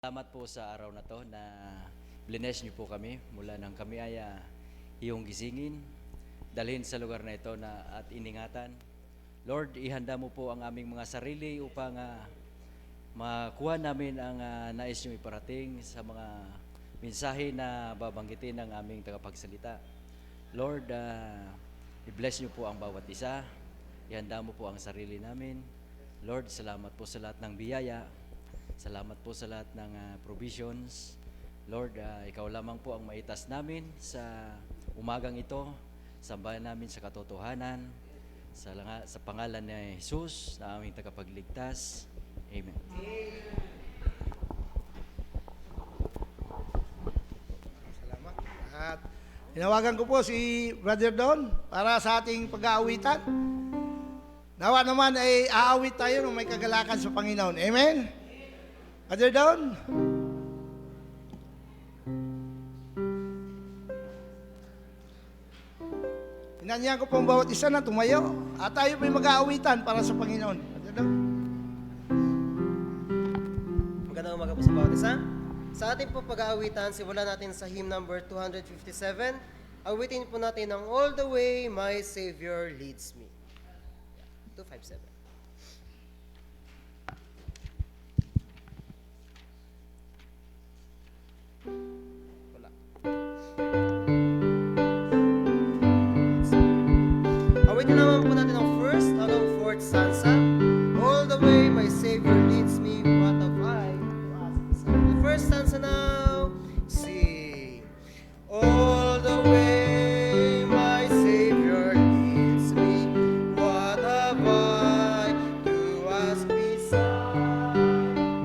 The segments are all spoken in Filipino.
Salamat po sa araw na to na blines niyo po kami mula nang kami ay iyong gisingin, dalhin sa lugar na ito na at iningatan. Lord, ihanda mo po ang aming mga sarili upang makuha namin ang nais niyo iparating sa mga mensahe na babanggitin ng aming tagapagsalita. Lord, i-bless niyo po ang bawat isa. Ihanda mo po ang sarili namin. Lord, salamat po sa lahat ng biyaya. Salamat po sa lahat ng provisions. Lord, ikaw lamang po ang maitas namin sa umagang ito. Sambahan namin sa katotohanan. Sa pangalan ni Jesus na aming tagapagligtas. Amen. Salamat. At tinawagan ko po si Brother Don para sa ating pag-aawitan. Nawa naman ay aawit tayo ng may kagalakan sa Panginoon. Amen? Brother Don? Inanyahan ko po ang bawat isa na tumayo at tayo po'y mag-aawitan para sa Panginoon. Brother Don? Magandang umaga po sa bawat isa. Sa ating po pag-aawitan, simulan natin sa hymn number 257. Awitin po natin ang All the Way My Savior Leads Me. 257. Wala. Awitin naman po natin ang first hanggang fourth stanza. All the way my Savior leads me, what have I to ask? So the first stanza now, sing. All the way my Savior leads me, what have I to ask beside?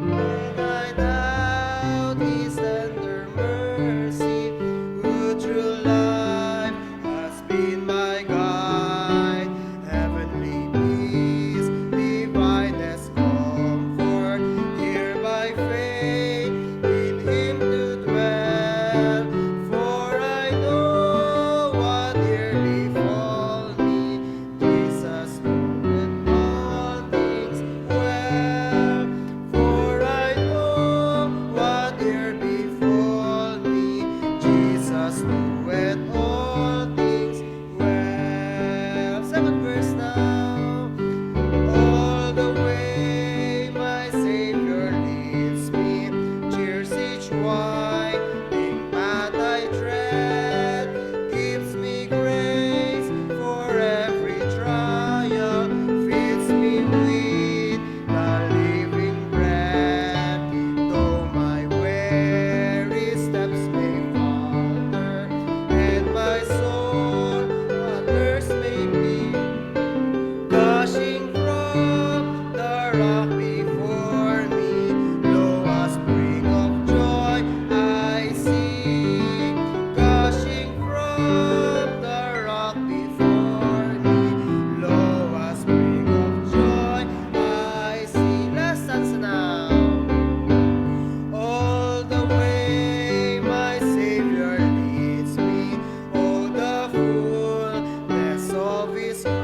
When I doubt His tender mercy, who through life has been my guide, heavenly peace, divinest comfort, here by faith in Him to dwell. For I know what here befall me, Jesus knoweth all things well. For I know what here befall me, Jesus knoweth all things well. Second verse now. All the way my Savior leads me, cheers each winding path I tread, gives me grace for every trial, feeds me with the living bread. Though my weary steps may falter, and my soul waters may be, gushing from the rock before me, lo, a spring of joy I see. Gushing from the rock before me, lo, a spring of joy I see. Last stanza now. All the way my Savior leads me, oh, the fullness of His grace.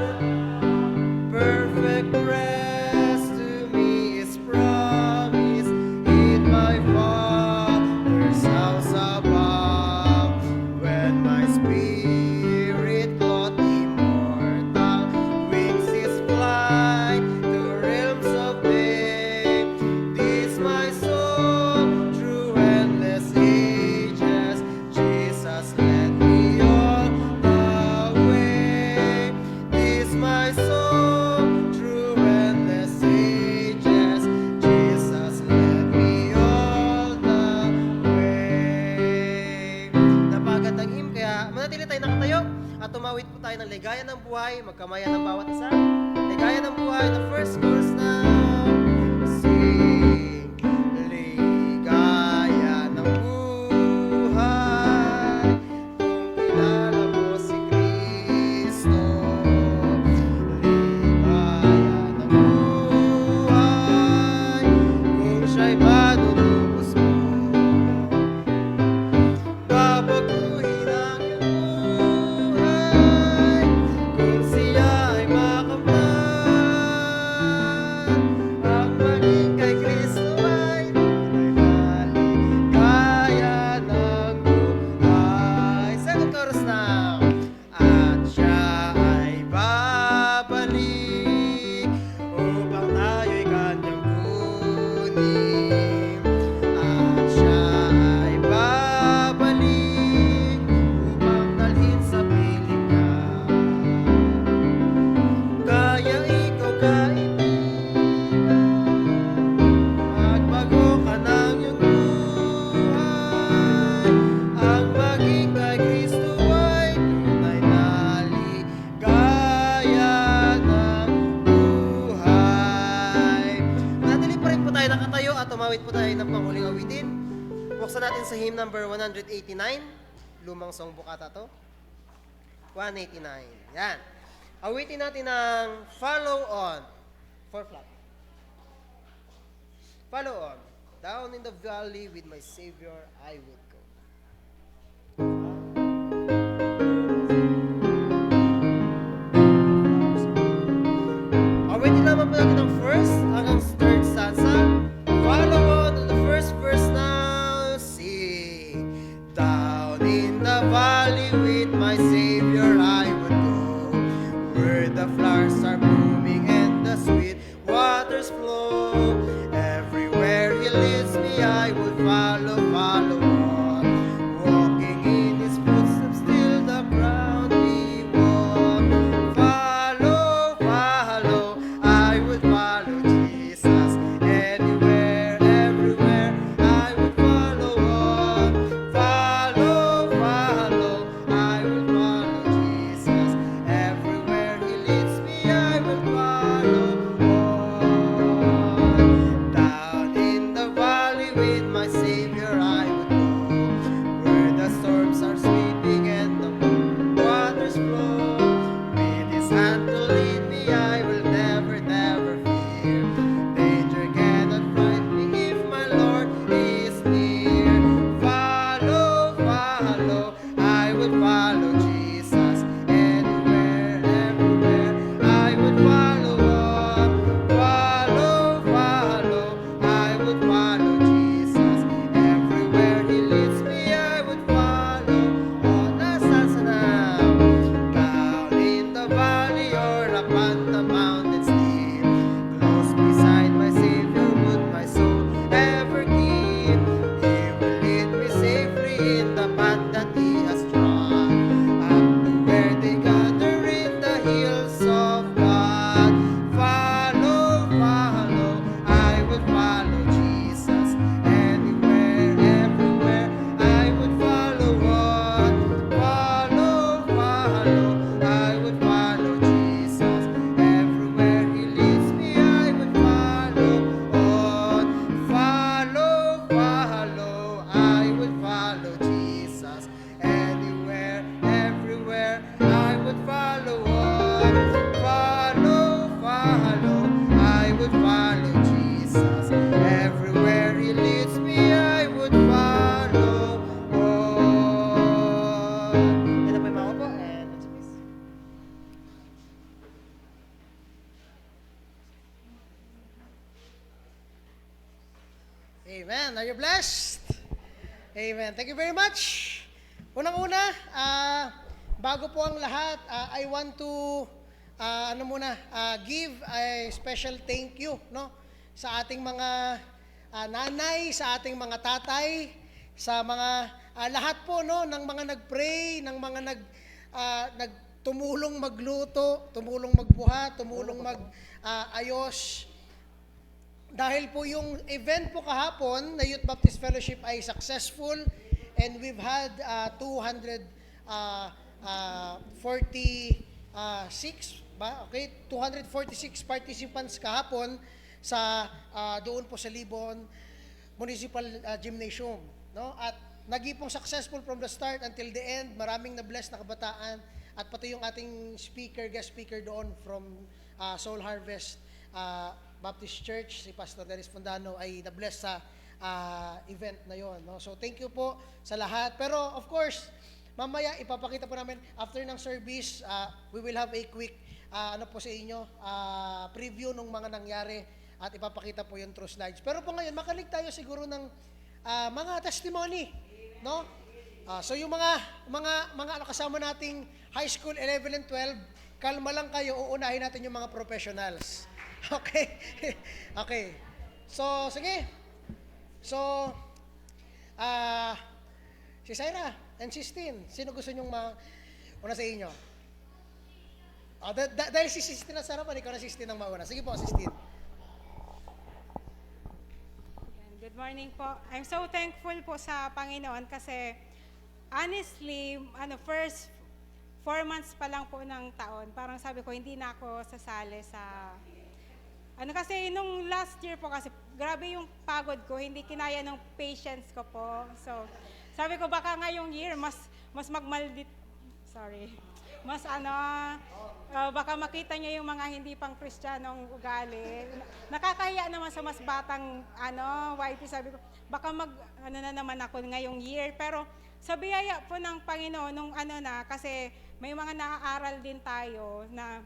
Perfect rest to me is promised in my Father's house above. When my spirit caught immortal wings His flight to realms of day, this my soul through endless ages, Jesus led me all the way. This my soul through endless ages, Jesus led me all the way. Napakagandang hymn, kaya manatili tayo nakatayo at tumawid po tayo ng ligaya ng buhay, magkamayan ng bawat isa. Ligaya ng buhay, the first chorus now. Sing, ligaya ng buhay, kung kilala mo si Kristo. Ligaya ng buhay, kung siya'y manunubos mo. Babaguhin ang iyong buhay, kung siya ay umawit po tayo ng panghuling awitin. Buksan natin sa hymn number 189. Lumang song bukata to. 189. Yan. Awitin natin ng Follow On. 4 flat. Follow on. Down in the valley with my Savior I would go. Awitin naman po natin ang first hanggang third stanza. Follow on to the first verse now. Sing. Down in the valley with my Savior I would go, where the flowers are blooming and the sweet waters flow. Everywhere He leads me, I will follow, follow on. Walking in His footsteps till the ground we walk. Follow, follow, I will follow Jesus. Anywhere, everywhere, I will follow on. Follow, follow, I will follow Jesus. Everywhere He leads me, I will follow on. Down in the valley with my Savior I would go, where the storms are sweeping and the waters flow. With His hand to lead me, I will never, never fear. Danger cannot frighten me if my Lord is near. Follow, follow, I would follow Jesus. Anywhere, everywhere, I would follow on. Follow, follow, I would follow Jesus. Everywhere He leads me, I would follow on. Nasa now, down in the valley or upon the mountains deep, close beside my Savior would my soul ever keep. He will lead me safely in the path that He has drawn, up to where they gather in the hills of God. Follow, follow, I would follow Jesus. Anywhere, everywhere, I would follow on. Follow, follow, I would follow Jesus. Everywhere He leads me, I would follow on. Follow, follow, I would follow Jesus. Anywhere, everywhere, I would follow on. Follow, follow, I would follow Jesus. Everywhere He leads me, I would follow on. Yan na po yung mga po, and let's please. Amen. Are you blessed? Amen. Thank you very much. Unang-una, bago po ang lahat, I want to give a special thank you, no, sa ating mga nanay, sa ating mga tatay, sa mga lahat po, no, ng mga nagpray, ng mga tumulong magluto, tumulong magbuhat, tumulong ayos. Dahil po yung event po kahapon na Youth Baptist Fellowship ay successful, and we've had 246 ba? Okay, 246 participants kahapon sa doon po sa Libon Municipal Gymnasium, no? At naging pong successful from the start until the end. Maraming na-bless na kabataan, at pati yung ating guest speaker doon from Soul Harvest Baptist Church, si Pastor Dennis Fondano, ay na-bless sa event na yon, no? So thank you po sa lahat. Pero of course, mamaya ipapakita po namin after ng service, we will have a quick po sa inyo, preview ng mga nangyari, at ipapakita po yung through slides. Pero po ngayon, makalig tayo siguro ng mga testimony, no? So yung mga kasama nating high school 11 and 12, kalma lang kayo, uunahin natin yung mga professionals. Okay? Okay. So, sige. So, si Syra and Sistine, sino gusto nyong una sa inyo? Dahil si Sistine na sarapan, ikaw na Sistine ang mauna. Sige po, Sistine. Good morning po. I'm so thankful po sa Panginoon kasi honestly, first 4 months pa lang po ng taon, parang sabi ko, hindi na ako sasali sa Ano kasi nung last year po kasi grabe yung pagod ko, hindi kinaya ng patience ko po. So, sabi ko baka ngayong year mas magmaldit, sorry. Mas baka makita niya yung mga hindi pang Kristiyanong ugali. Nakakahiya naman sa mas batang YP, sabi ko baka na naman ako ngayong year. Pero sa biyaya po ng Panginoon nung kasi may mga naaaral din tayo na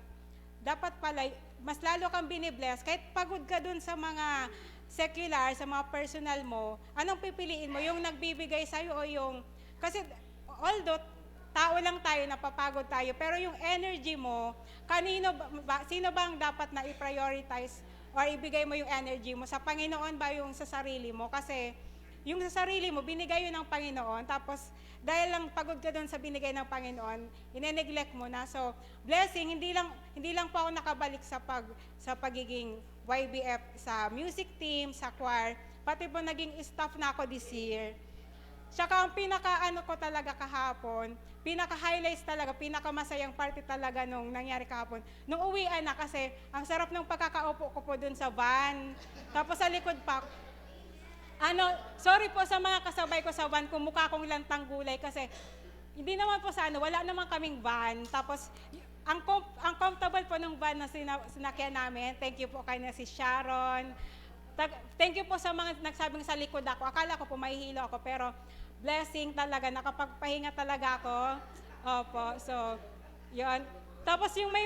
dapat pala mas lalo kang binibless kahit pagod ka dun sa mga secular, sa mga personal mo, anong pipiliin mo? Yung nagbibigay sa'yo o yung, kasi although tao lang tayo, napapagod tayo, pero yung energy mo, sino bang dapat na i-prioritize or ibigay mo yung energy mo? Sa Panginoon ba yung sa sarili mo? Kasi yung sa sarili mo, binigay yun ng Panginoon, tapos dahil lang pagod ka doon sa binigay ng Panginoon, ine-neglect mo na. So, blessing, hindi lang po ako nakabalik sa pagiging YBF sa music team, sa choir, pati po naging staff na ako this year. Tsaka ang ko talaga kahapon, pinaka-highlights talaga, pinaka-masayang party talaga nung nangyari kahapon. Nung uwian na kasi, ang sarap ng pagkakaupo ko po dun sa van. Tapos sa likod pa, sorry po sa mga kasabay ko sa van kung mukha kong lantang gulay kasi hindi naman po wala naman kaming van. Tapos, ang comfortable po ng van na sinakyan namin. Thank you po kay na si Sharon. Thank you po sa mga nagsabing sa likod ako. Akala ko po mahihilo ako, pero blessing talaga, nakapagpahinga talaga ako. Opo, so, yun. Tapos yung may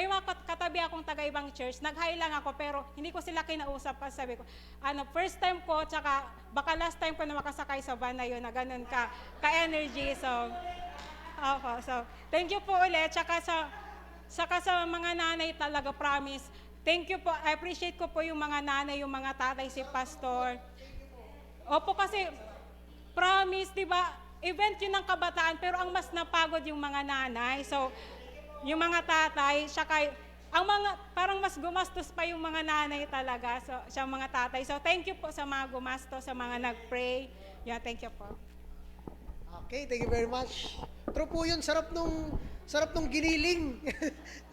mga katabi akong taga-ibang church, nag-hi lang ako, pero hindi ko sila kinausap kasi sabi ko, first time ko, tsaka baka last time ko na makasakay sa van na yun, na ganun ka-energy. So, opo, so, thank you po ulit. Tsaka sa mga nanay talaga, promise. Thank you po. I appreciate ko po yung mga nanay, yung mga tatay, si Pastor. Opo, kasi promise, di ba, event yun ng kabataan, pero ang mas napagod yung mga nanay. So, yung mga tatay, parang mas gumastos pa yung mga nanay talaga, so, siya mga tatay. So, thank you po sa mga gumastos, sa mga nag-pray. Yeah, thank you po. Okay, thank you very much. True po yun, sarap nung giniling.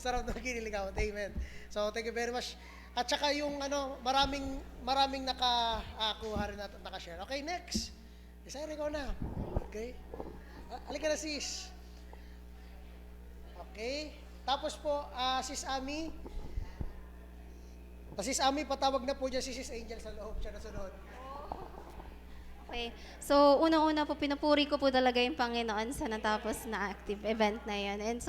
Sarap nung giniling ako. Amen. So, thank you very much. At saka yung maraming nakakuha rin natin, nakashare. Okay, next. Isang ikaw na. Okay. Halika na, sis. Okay. Tapos po, Sis Ami. Sis Ami, patawag na po dyan si Sis Angel sa loob. Siya na sunod. Okay. So, unang-una po, pinupuri ko po talaga yung Panginoon sa natapos na active event na yan. And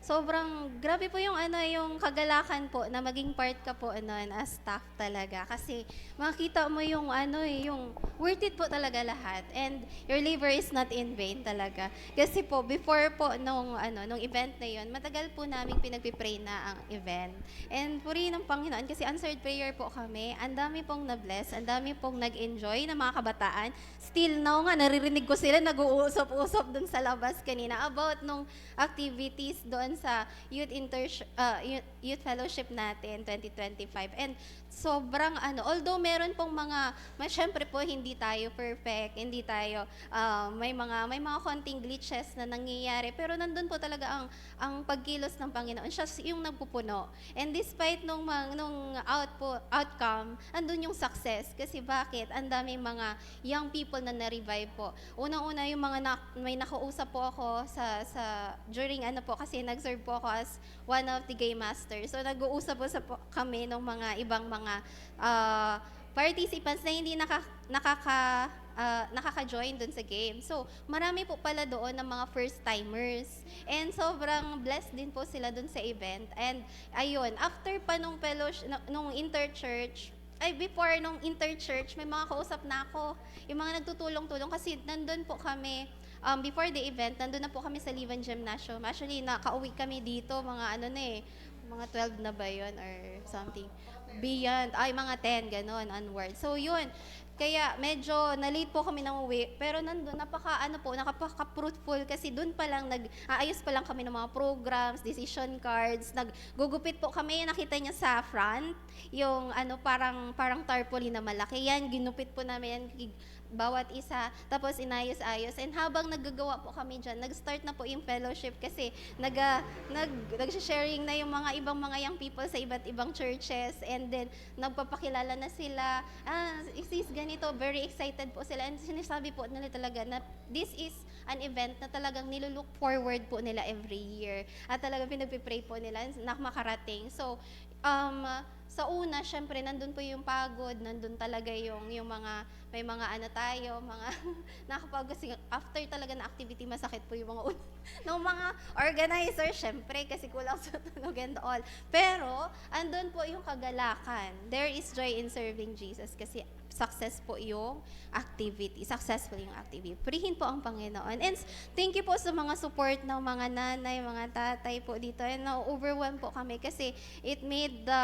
sobrang grabe po yung yung kagalakan po na maging part ka po as staff talaga. Kasi makita mo yung yung worth it po talaga lahat. And your labor is not in vain talaga. Kasi po, before po nung event na yun, matagal po namin pinagpipray na ang event. And puri ng Panginoon kasi answered prayer po kami. Ang dami pong na-bless, ang dami pong nag-enjoy na mga kabataan. Still now nga, naririnig ko sila nag-uusap-usap dun sa labas kanina about nung activities doon sa youth fellowship natin 2025. And sobrang although meron pong syempre po hindi tayo perfect, hindi tayo may mga konting glitches na nangyayari, pero nandun po talaga ang pagkilos ng Panginoon. Siya yung nagpupuno. And despite nung outcome, andun yung success. Kasi bakit? Ang daming mga young people na na-revive po. Unang-una yung may nakausap po ako sa during kasi nag-serve po ako as one of the game masters. So nag-uusap po kami ng mga ibang mga participants na hindi nakaka-join dun sa game. So, marami po pala doon ng mga first-timers. And sobrang blessed din po sila dun sa event. And ayun, after pa nung before nung inter-church, may mga kausap na ako. Yung mga nagtutulong-tulong kasi nandun po kami, before the event, nandun na po kami sa Livan Gymnasium. Actually, nakauwi kami dito, mga 12 na ba yun or something. Beyond, mga 10, gano'n, onward. So, yun. Kaya medyo na-late po kami ng uwi, pero nandun, napaka-fruitful kasi dun pa lang, ayos pa lang kami ng mga programs, decision cards, naggugupit po kami, nakita niya sa front, yung parang tarpaulin na malaki, yan, ginupit po namin, bawat isa, tapos inayos-ayos. And habang naggagawa po kami dyan, nag-start na po yung fellowship kasi nag-sharing na yung mga ibang mga young people sa iba't ibang churches, and then nagpapakilala na sila, sis ganito, very excited po sila, and sinasabi po nila talaga na this is an event na talagang nilulook forward po nila every year, at talagang pinagpipray po nila na makarating. So, sa una, syempre, nandun po yung pagod, nandun talaga yung mga, may mga ano tayo, mga nakapagod, kasi after talaga na activity, masakit po yung mga ng mga organizer, syempre, kasi kulang sa tulog and all. Pero, andun po yung kagalakan. There is joy in serving Jesus, kasi success po yung activity, successful yung activity. Purihin po ang Panginoon. And thank you po sa mga support ng mga nanay, mga tatay po dito. And na-overwhelm po kami kasi it made the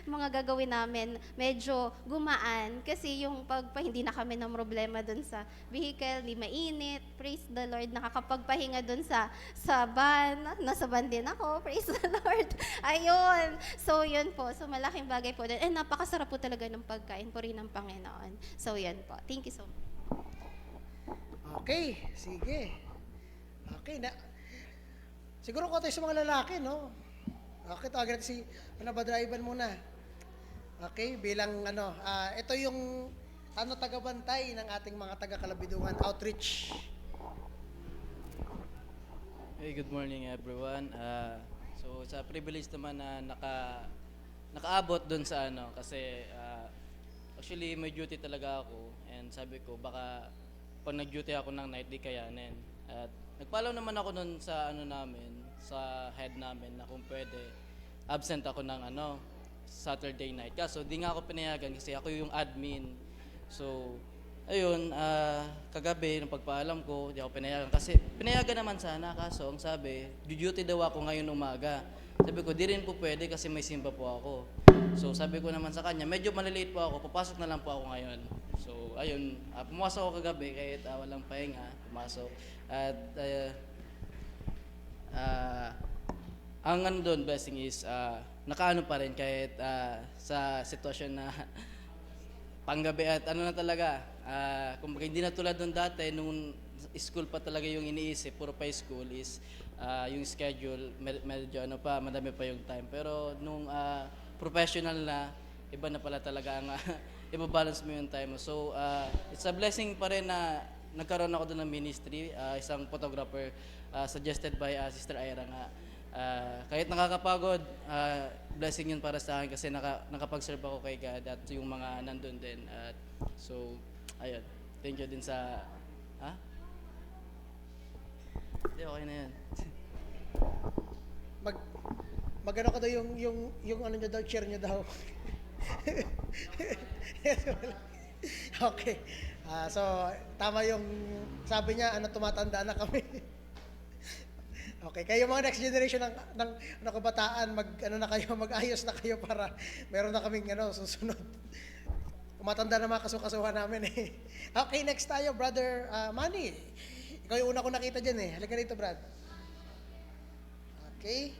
mga gagawin namin medyo gumaan, kasi yung hindi na kami ng problema dun sa vehicle, di mainit, praise the Lord, nakakapagpahinga dun sa van, nasa van din ako, praise the Lord. Ayun. So, yun po. So, malaking bagay po din. And napakasarap po talaga ng pagkain po rin ng Panginoon. So, yan po. Thank you so much. Okay, sige. Okay, siguro ko tayo sa mga lalaki, no? Okay, tawagin natin si, Brother Ivan muna. Okay, bilang ito yung, tagabantay ng ating mga taga-Kalabidungan Outreach. Hey, good morning everyone. So sa privilege naman na nakaabot doon sa kasi actually may duty talaga ako, and sabi ko baka pag nag-duty ako ng night di kayanin. At nagpalaw naman ako doon sa namin, sa head namin, na kung pwede absent ako ng Saturday night. Kaso di nga ako pinayagan kasi ako yung admin. So ayun, kagabi nung pagpaalam ko, di ako pinayagan kasi pinayagan naman sana, kaso ang sabi, duty daw ako ngayon umaga. Sabi ko, di rin po pwede kasi may simba po ako. So sabi ko naman sa kanya, medyo malilate po ako, papasok na lang po ako ngayon. So ayun, pumasok ako kagabi kahit walang pahinga, pumasok. At ang doon, blessing is, nakaano pa rin kahit sa sitwasyon na panggabi at na talaga, kumbaga hindi na tulad nung dati, nung school pa talaga yung iniisip, puro pa school is, yung schedule, medyo madami pa yung time. Pero nung professional na, iba na pala talaga ang ibabalance mo yung time mo. So, it's a blessing pa rin na nagkaroon ako doon ng ministry, isang photographer, suggested by Sister Ira nga. Kahit nakakapagod, blessing yun para sa akin kasi nakapag-serve ako kay God at yung mga nandun din. So, ayun. Thank you din sa... Hindi, okay na yan. Magano ka daw yung ano niya daw, chair niya daw. Okay. So, tama yung sabi niya, tumatanda na kami. Okay, kayo mga next generation ng kabataan, mag-ayos na kayo para meron na kaming susunod. Tumatanda na mga kasukasuhan namin eh. Okay, next tayo, Brother Manny. Ikaw yung una ko nakita dyan eh. Halika rito, Brad. Okay.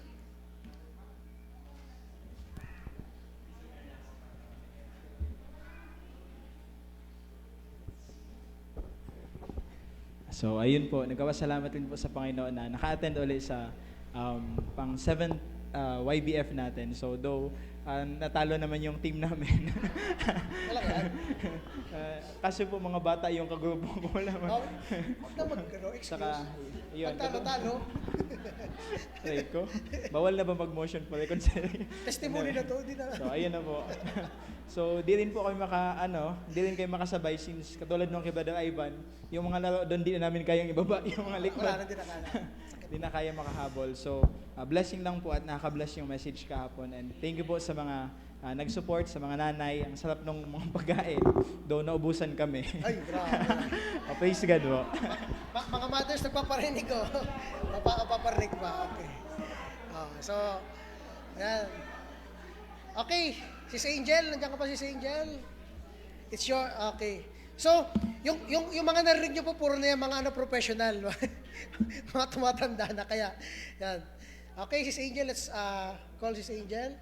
So ayun po, nagpapasalamat din po sa Panginoon na naka-attend ulit sa pang 7th YBF natin. So though natalo naman yung team namin. Kasi po mga bata yung kagrupo ko wala man. Huwag na excuse. Saka yun. Talo. Right ko. Bawal na ba mag-motion for reconciliation? Testimony na to, di na. So ayun na po. So di rin po kami di rin kayo makasabay since katulad nung kay Brother Ivan, yung mga laro doon di na namin kayang ibaba yung mga likod. Wala na din nakala. Di na kaya makahabol. So blessing lang po at nakaka-bless yung message kahapon, and thank you po sa mga nag-support, sa mga nanay. Ang sarap ng mga pagkain. Though naubusan kami. Ay, grabe. Praise God po. Mga mothers, nagpaparinig ko. Paparinig ba? Okay. So, ayan. Okay, Sis Angel, nandiyan ka pa Sis Angel? It's your, okay. So, yung mga narinig nyo po, puro na yung mga professional. Mga tumatanda na, kaya, yan. Okay, Sis Angel, let's call Sis Angel.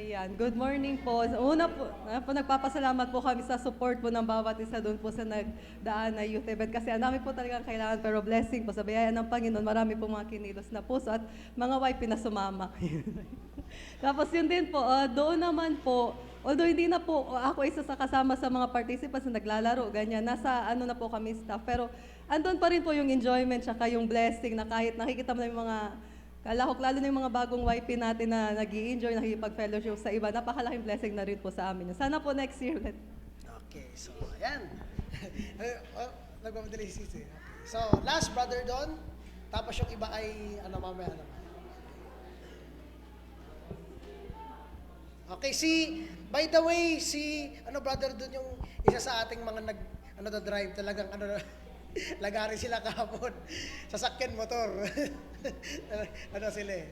Ayan, good morning po. Una po, nagpapasalamat po kami sa support po ng bawat isa doon po sa nagdaan na youth event kasi ang dami po talagang kailangan pero blessing po sa biyaya ng Panginoon. Marami po mga kinilos na puso at mga wife na sumama. Tapos yun din po, doon naman po, although hindi na po ako isa sa kasama sa mga participants na naglalaro, ganyan, nasa ano na po kami staff, pero andun pa rin po yung enjoyment tsaka yung blessing na kahit nakikita mo na yung mga kalahok, lalo na yung mga bagong YP natin na nag-i-enjoy, nakikipag-fellowship sa iba, napakalaking blessing na rin po sa amin. Sana po next year ulit. Okay, so ayan. Nagmamadali si Sisi. Okay. So, last, Brother Don. Tapos yung iba ay, mamaya naman. Okay, by the way, Brother Don yung isa sa ating mga drive talagang, lagari sila kahapon. Sasakyan motor. Sila eh.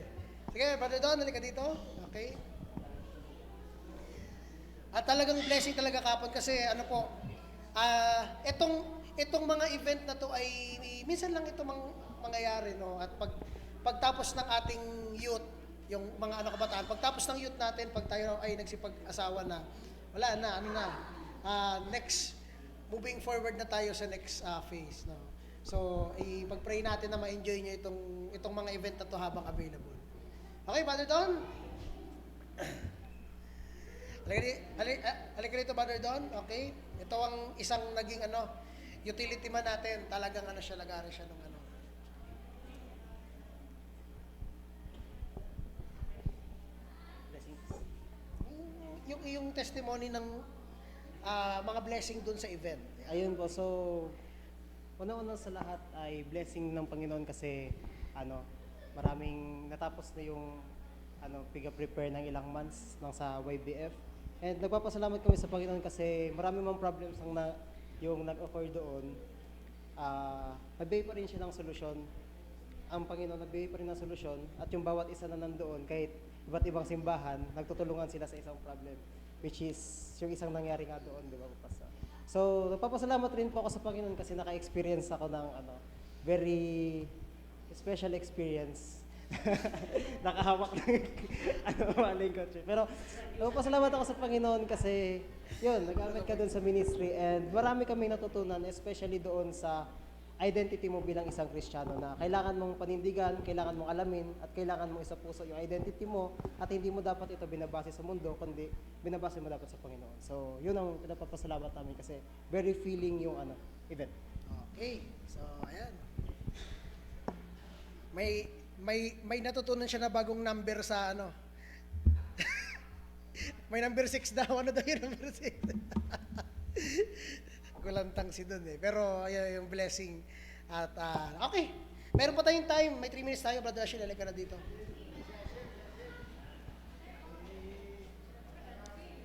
Sige, Brother Don, halika dito. Okay. At talagang blessing talaga kahapon kasi itong mga event na to ay minsan lang ito mangyayari, no? At pagtapos ng ating youth, yung mga kabataan, pagtapos ng youth natin, pag tayo ay nagsipag-asawa na, wala na, next, moving forward na tayo sa next phase, no? So, ipag-pray natin na ma-enjoy nyo itong mga event na to habang available. Okay, Brother Don? Halika dito, Brother Don. Okay? Ito ang isang naging utility man natin. Talagang lagari siya nung yung testimony ng mga blessing dun sa event. Ayun po, so una-una sa lahat ay blessing ng Panginoon kasi maraming natapos na yung piga-prepare ng ilang months sa YBF. And nagpapasalamat kami sa Panginoon kasi marami mang problems yung nag-occur doon. Nagbigay pa rin siya ng solusyon. Ang Panginoon nagbigay pa rin ng solusyon at yung bawat isa na nandoon kahit iba't ibang simbahan, nagtutulungan sila sa isang problem, which is yung isang nangyari nga doon, di ba, Pastor? So, nagpapasalamat rin po ako sa Panginoon kasi naka-experience ako ng very special experience. Nakahawak ng maling kotse. Pero, nagpapasalamat ako sa Panginoon kasi, yun, nag-amet ka doon sa ministry and marami kami natutunan, especially doon sa identity mo bilang isang Kristiyano na kailangan mong panindigan, kailangan mong alamin, at kailangan mong isa puso yung identity mo at hindi mo dapat ito binabase sa mundo, kundi binabase mo dapat sa Panginoon. So, yun ang pinapapasalamat namin kasi very feeling yung event. Okay. So, ayan. May natutunan siya na bagong number sa may number 6 daw. Ano daw yung number 6? Kulantang si Don eh. Pero ayan yung blessing. At okay. Meron pa tayong time. May 3 minutes tayo, Brother Ashil. Halika na dito.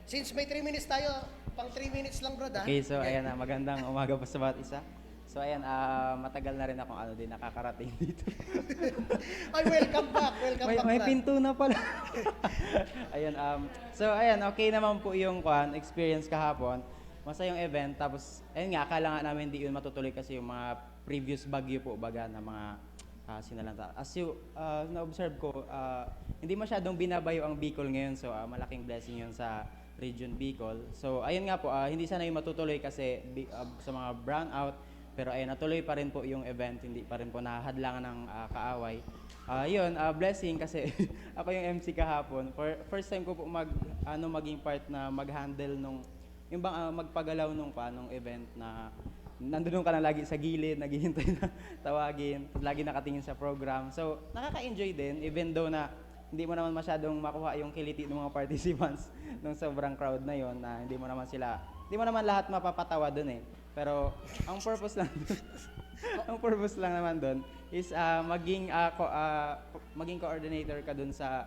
Since may 3 minutes tayo, pang 3 minutes lang, brother. Okay, so ayan na, magandang umaga po sa bawat isa. So ayan, matagal na rin akong din nakakarating dito. Ay, welcome back. May pinto na pala. Ayan, so ayan, okay naman po yung experience kahapon. Masayang event, tapos ayun nga, akala nga namin hindi yun matutuloy kasi yung mga previous bagyo po baga na mga sinalanta. As na-observe ko, hindi masyadong binabayo ang Bicol ngayon, so malaking blessing yun sa Region Bicol. So ayun nga po, hindi sana yung matutuloy kasi sa mga brownout, pero ayun, natuloy pa rin po yung event, hindi pa rin po nahadlangan ng kaaway. Yun, blessing kasi ako yung MC kahapon. First time ko po maging part na mag-handle yung bang magpagalaw nung event na nandun ka na lagi sa gilid, naghihintay na tawagin, lagi nakatingin sa program. So, nakaka-enjoy din, even though na hindi mo naman masyadong makuha yung kiliti ng mga participants nung sobrang crowd na yon na hindi mo naman lahat mapapatawa dun eh. Pero, ang purpose lang naman dun is maging coordinator ka dun sa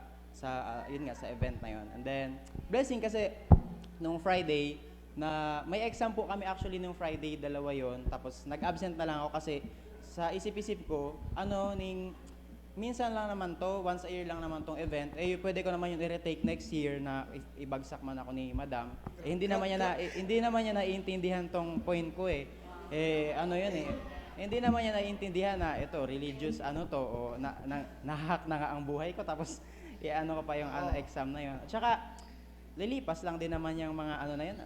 yun nga, sa event na yon. And then, blessing kasi nung Friday, na may exam po kami actually nung Friday, dalawa yon. Tapos nag-absent na lang ako kasi sa isip-isip ko, minsan lang naman to, once a year lang naman tong event, pwede ko naman yung i-retake next year na ibagsak man ako ni Madam. Hindi naman niya naiintindihan tong point ko eh. Hindi naman niya naiintindihan na ito, religious o nahahack na nga ang buhay ko, tapos ko pa yung exam na yon. At saka, lilipas lang din naman yung mga ano na yun.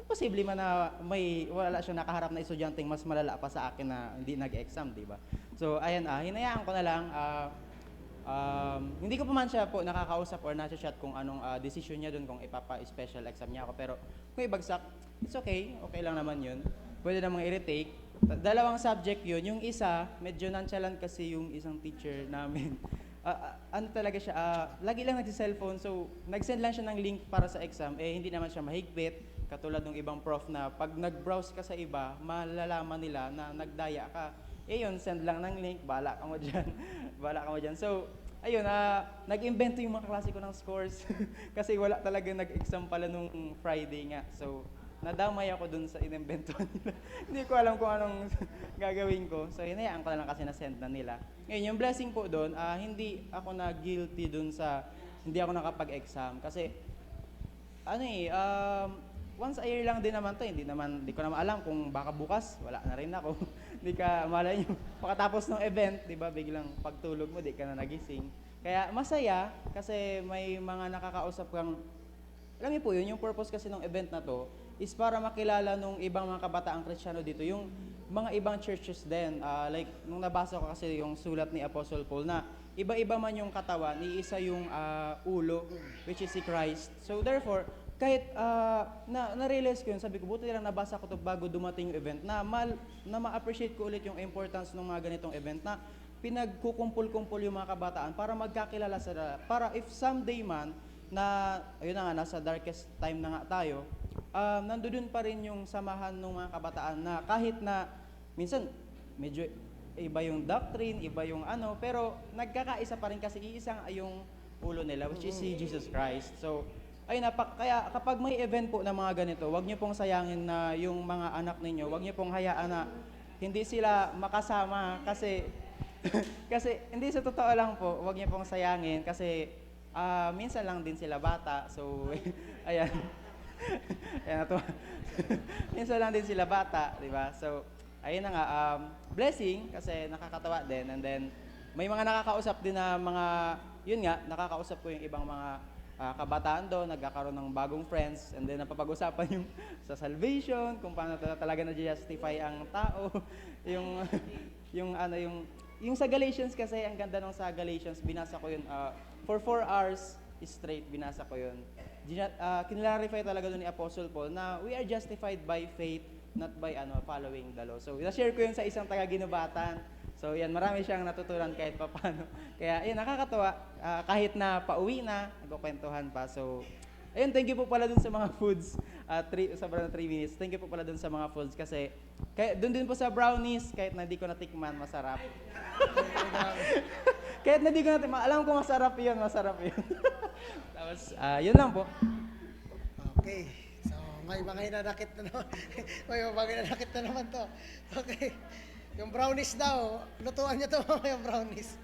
Posible man na wala siyang nakaharap na estudyanteng mas malala pa sa akin na hindi nag-exam, di ba? So, ayan, hinayaan ko na lang. Hindi ko pa man siya po nakakausap or nasa-chat kung anong decision niya doon, kung ipapa-special exam niya ako. Pero kung ibagsak, it's okay. Okay lang naman yun. Pwede namang i-retake. Dalawang subject yun. Yung isa, medyo nonchalant kasi yung isang teacher namin. Ano talaga siya, lagi lang nagsi-cellphone. So, nag-send lang siya ng link para sa exam. Hindi naman siya mahigpit. Katulad ng ibang prof na pag nag-browse ka sa iba, malalaman nila na nagdaya ka. Yun, send lang ng link, bahala ka mo dyan. Bahala ka mo dyan. So, ayun, nag-invento yung mga klase ko ng scores. Kasi wala talaga nag-exam pala nung Friday nga. So, nadamay ako dun sa inimbentohan nila. Hindi ko alam kung anong gagawin ko. So, hinayaan ko na lang kasi na-send na nila. Ngayon, yung blessing po dun, hindi ako na-guilty dun sa hindi ako nakapag-exam. Kasi, once a year lang din naman to, hindi ko naman alam kung baka bukas, wala na rin ako. Hindi ka, malay nyo, pagkatapos ng event, di ba, biglang pagtulog mo, di ka na nagising. Kaya masaya, kasi may mga nakakausap kang, alam niyo po yun, yung purpose kasi ng event na to, is para makilala nung ibang mga kabataang Kristiyano dito, yung mga ibang churches din. Like, nung nabasa ko kasi yung sulat ni Apostle Paul na, iba-iba man yung katawan, iisa yung ulo, which is si Christ. So therefore, kahit na-realize ko yun, sabi ko, buti lang nabasa ko to bago dumating yung event, na ma-appreciate ko ulit yung importance ng mga ganitong event, na pinagkukumpul-kumpul yung mga kabataan para magkakilala sila, para if someday man, na, ayun na nga, nasa darkest time na nga tayo, nandoon pa rin yung samahan ng mga kabataan na kahit na, minsan, medyo iba yung doctrine, iba yung pero nagkakaisa pa rin kasi iisang yung ulo nila, which is si Jesus Christ. So, ayun na, kaya kapag may event po na mga ganito, wag niyo pong sayangin na yung mga anak ninyo, wag niyo pong hayaan na hindi sila makasama kasi kasi hindi sa totoo lang po, wag niyo pong sayangin kasi minsan lang din sila bata. So ayan. Ayan to. Minsan lang din sila bata, di ba? So ayun na nga, blessing kasi nakakatawa din, and then may mga nakakausap din na mga, yun nga, nakakausap ko yung ibang mga kabataan doon, nagkakaroon ng bagong friends, and then napapag-usapan yung sa salvation, kung paano talaga na-justify ang tao, yung sa Galatians kasi, ang ganda nung sa Galatians, binasa ko yun, for 4 hours straight, binasa ko yun. Kinlarify talaga doon ni Apostle Paul na we are justified by faith, not by following the law. So, na-share ko yun sa isang taga-ginubatan. So yan, marami siyang natutunan kahit papano. Kaya yun, nakakatawa. Kahit na pauwi na, nagkukwentuhan pa. So, ayun, thank you po pala dun sa mga foods. Sobrang 3 minutes. Thank you po pala dun sa mga foods kasi dun din po sa brownies, kahit na di ko natikman, masarap. Kahit na di ko natikman, alam ko masarap yun. Tapos, yun lang po. Okay. So, may mga hinanakit na naman. May mga hinanakit na naman to. Okay. Yung brownies daw, lutuan niyo to yung brownies.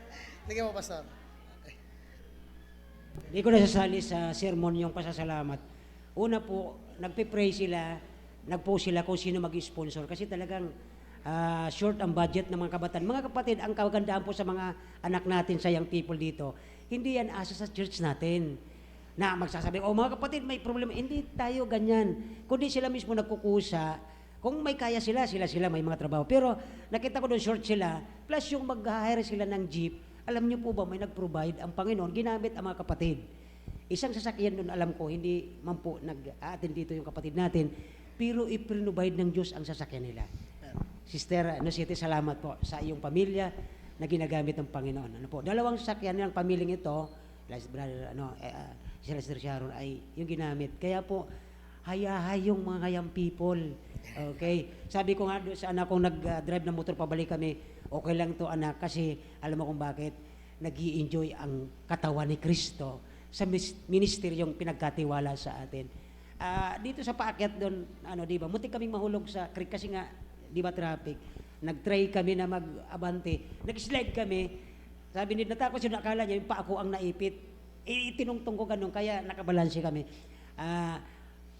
Sige mo, Pastor. Okay. Hindi ko nasasali sa sermon yung pasasalamat. Una po, nagpe-pray sila, nag-post sila kung sino mag-sponsor. Kasi talagang short ang budget ng mga kabataan. Mga kapatid, ang kagandahan po sa mga anak natin, sa young people dito, hindi yan asa sa church natin na magsasabi, mga kapatid, may problema. Hindi tayo ganyan. Kundi sila mismo nagkukusa. Kung may kaya sila may mga trabaho. Pero nakita ko doon short sila, plus yung mag-hire sila ng jeep, alam niyo po ba may nag-provide ang Panginoon, ginamit ang mga kapatid. Isang sasakyan doon, alam ko, hindi man po nag-attend dito yung kapatid natin, pero i-provide ng Diyos ang sasakyan nila. Sister Nocete, salamat po sa iyong pamilya na ginagamit ng Panginoon. Dalawang sasakyan ng pamilyang ito, si Lester Sharon, ay yung ginamit. Kaya po, hayahay yung mga young people. Okay? Sabi ko nga sa anak kong nag-drive ng motor pabalik kami, okay lang to anak kasi alam mo kung bakit nag-i-enjoy ang katawan ni Kristo sa ministeryong pinagkatiwala sa atin. Dito sa paakyat doon, di ba, muntik kaming mahulog sa creek kasi nga, di ba, traffic. Nag-try kami na mag-abante. Nag-slide kami. Sabi ni, natakot siya, nakala niya, yung pa ako ang naipit. Itinungtong ko ganun, kaya nakabalanse kami.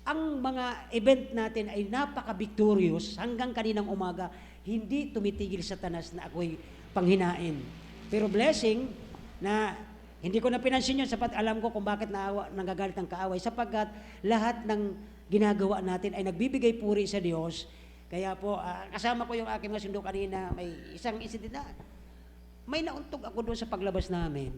Ang mga event natin ay napaka-victorious hanggang kaninang umaga. Hindi tumitigil Satanas na ako'y panghinain. Pero blessing na Hindi ko na pinansin yun sapat alam ko kung bakit nanggagalit ang kaaway sapagkat lahat ng ginagawa natin ay nagbibigay puri sa Diyos. Kaya po, kasama ko yung aking mga sundo kanina, may isang incident na may nauntog ako doon sa paglabas namin.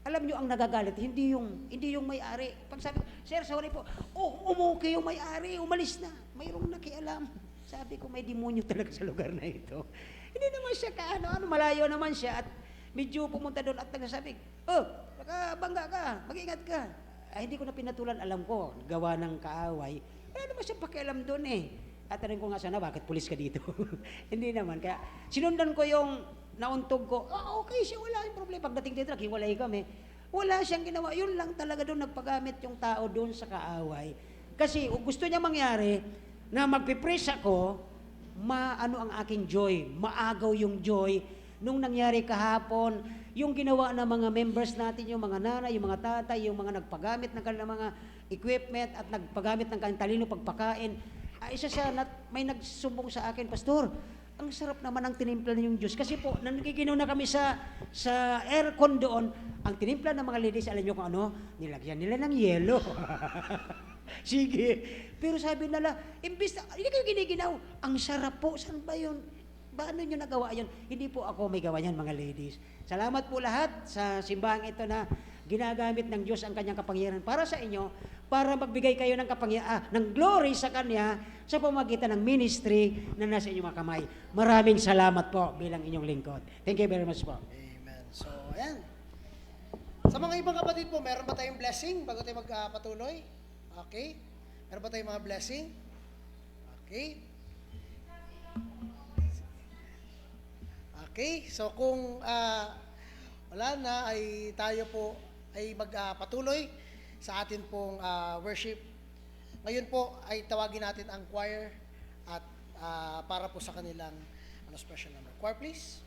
Alam nyo ang nagagalit, hindi yung may-ari. Pag sabi ko, sir, sorry po, umuwi yung may-ari, umalis na. Mayroong nakialam. Sabi ko, may demonyo talaga sa lugar na ito. Hindi naman siya malayo naman siya at medyo pumunta doon at nagsasabi, bangga ka, mag-ingat ka. Hindi ko na pinatulan, alam ko, gawa ng kaaway. Wala naman siya pakialam doon eh. At tanong ko nga sana, bakit pulis ka dito? Hindi naman. Kaya sinundan ko yung nauntog ko. Okay siya, wala yung problema. Pagdating dito, naghiwalay kami. Wala siyang ginawa. Yun lang talaga doon nagpagamit yung tao doon sa kaaway. Kasi gusto niya mangyari na magpipress ako, maano ang aking joy, maagaw yung joy. Nung nangyari kahapon, yung ginawa ng mga members natin, yung mga nanay, yung mga tatay, yung mga nagpagamit ng kanilang mga equipment at nagpagamit ng kanilang talino pagpakain, isa siya, may nagsumbong sa akin, Pastor, ang sarap naman ang tinimpla ng Diyos. Kasi po, nanggiginaw na kami sa aircon doon, ang tinimpla ng mga ladies, alam nyo kung ano, nilagyan nila ng yelo. Sige. Pero sabi nila, imbis na, hindi kayo giniginaw, ang sarap po, saan ba yun? Paano nyo nagawa yun? Hindi po ako may gawa yan, mga ladies. Salamat po lahat sa simbahang ito na ginagamit ng Diyos ang kanyang kapangyarihan para sa inyo, para magbigay kayo ng ng glory sa Kanya sa pamamagitan ng ministry na nasa inyong mga kamay. Maraming salamat po bilang inyong lingkod. Thank you very much po. Amen. So, ayan. Sa mga ibang kapatid po, meron ba tayong blessing bago tayo magpatuloy? Okay. Meron ba tayong mga blessing? Okay. Okay. So, kung wala na, ay tayo po ay magpatuloy sa atin pong worship. Ngayon po ay tawagin natin ang choir at para po sa kanilang special number. Choir, please.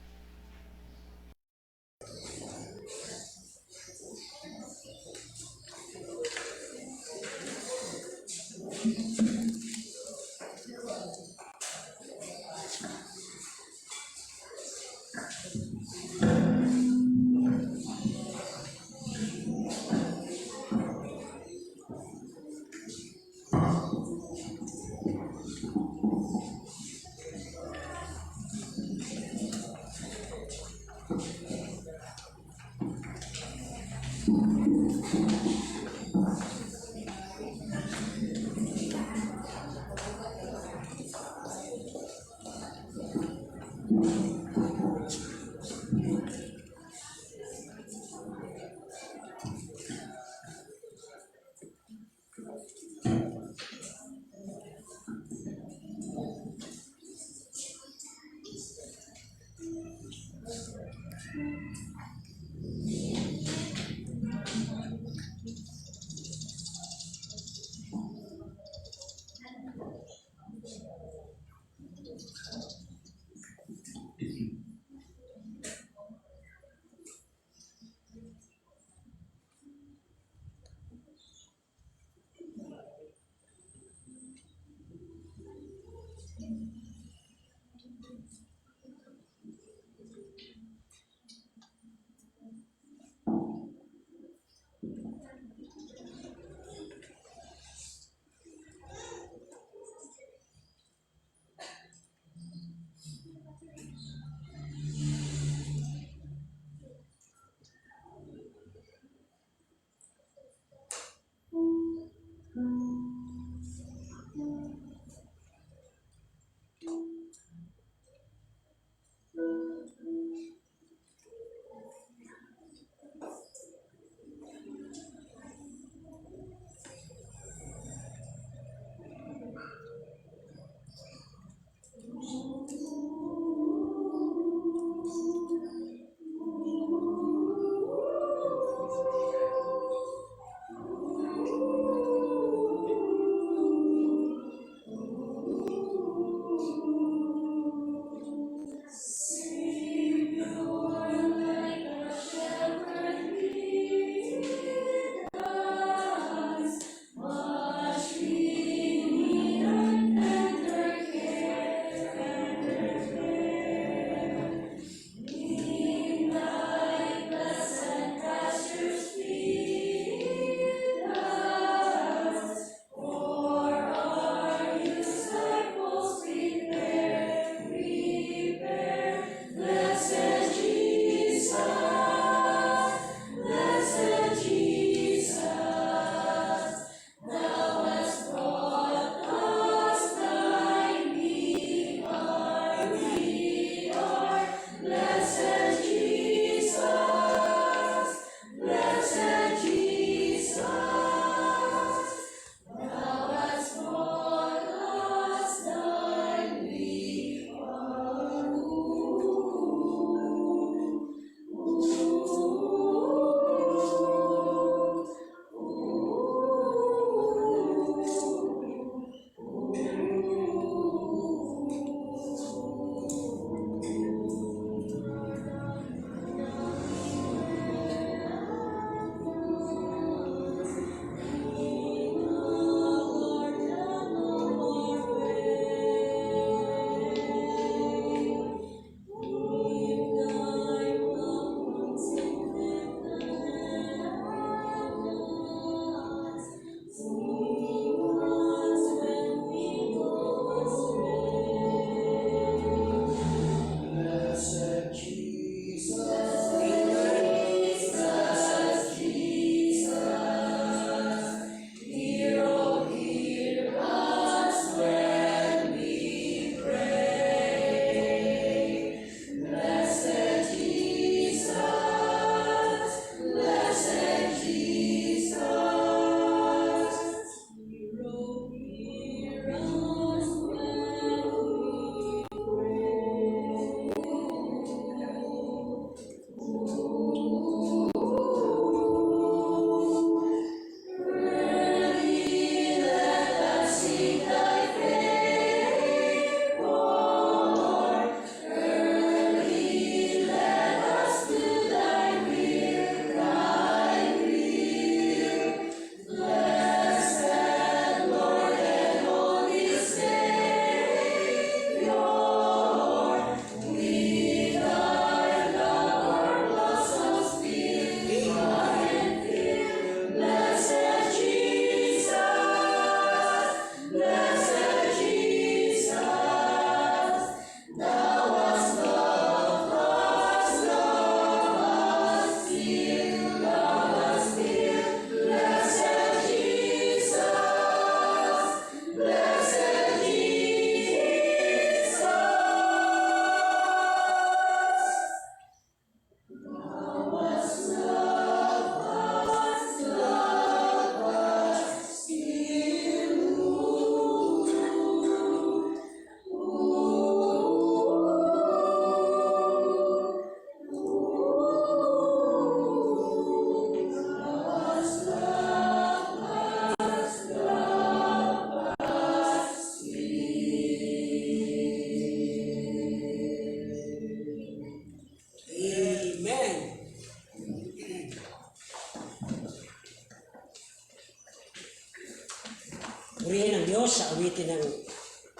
Diyos sa awitin ng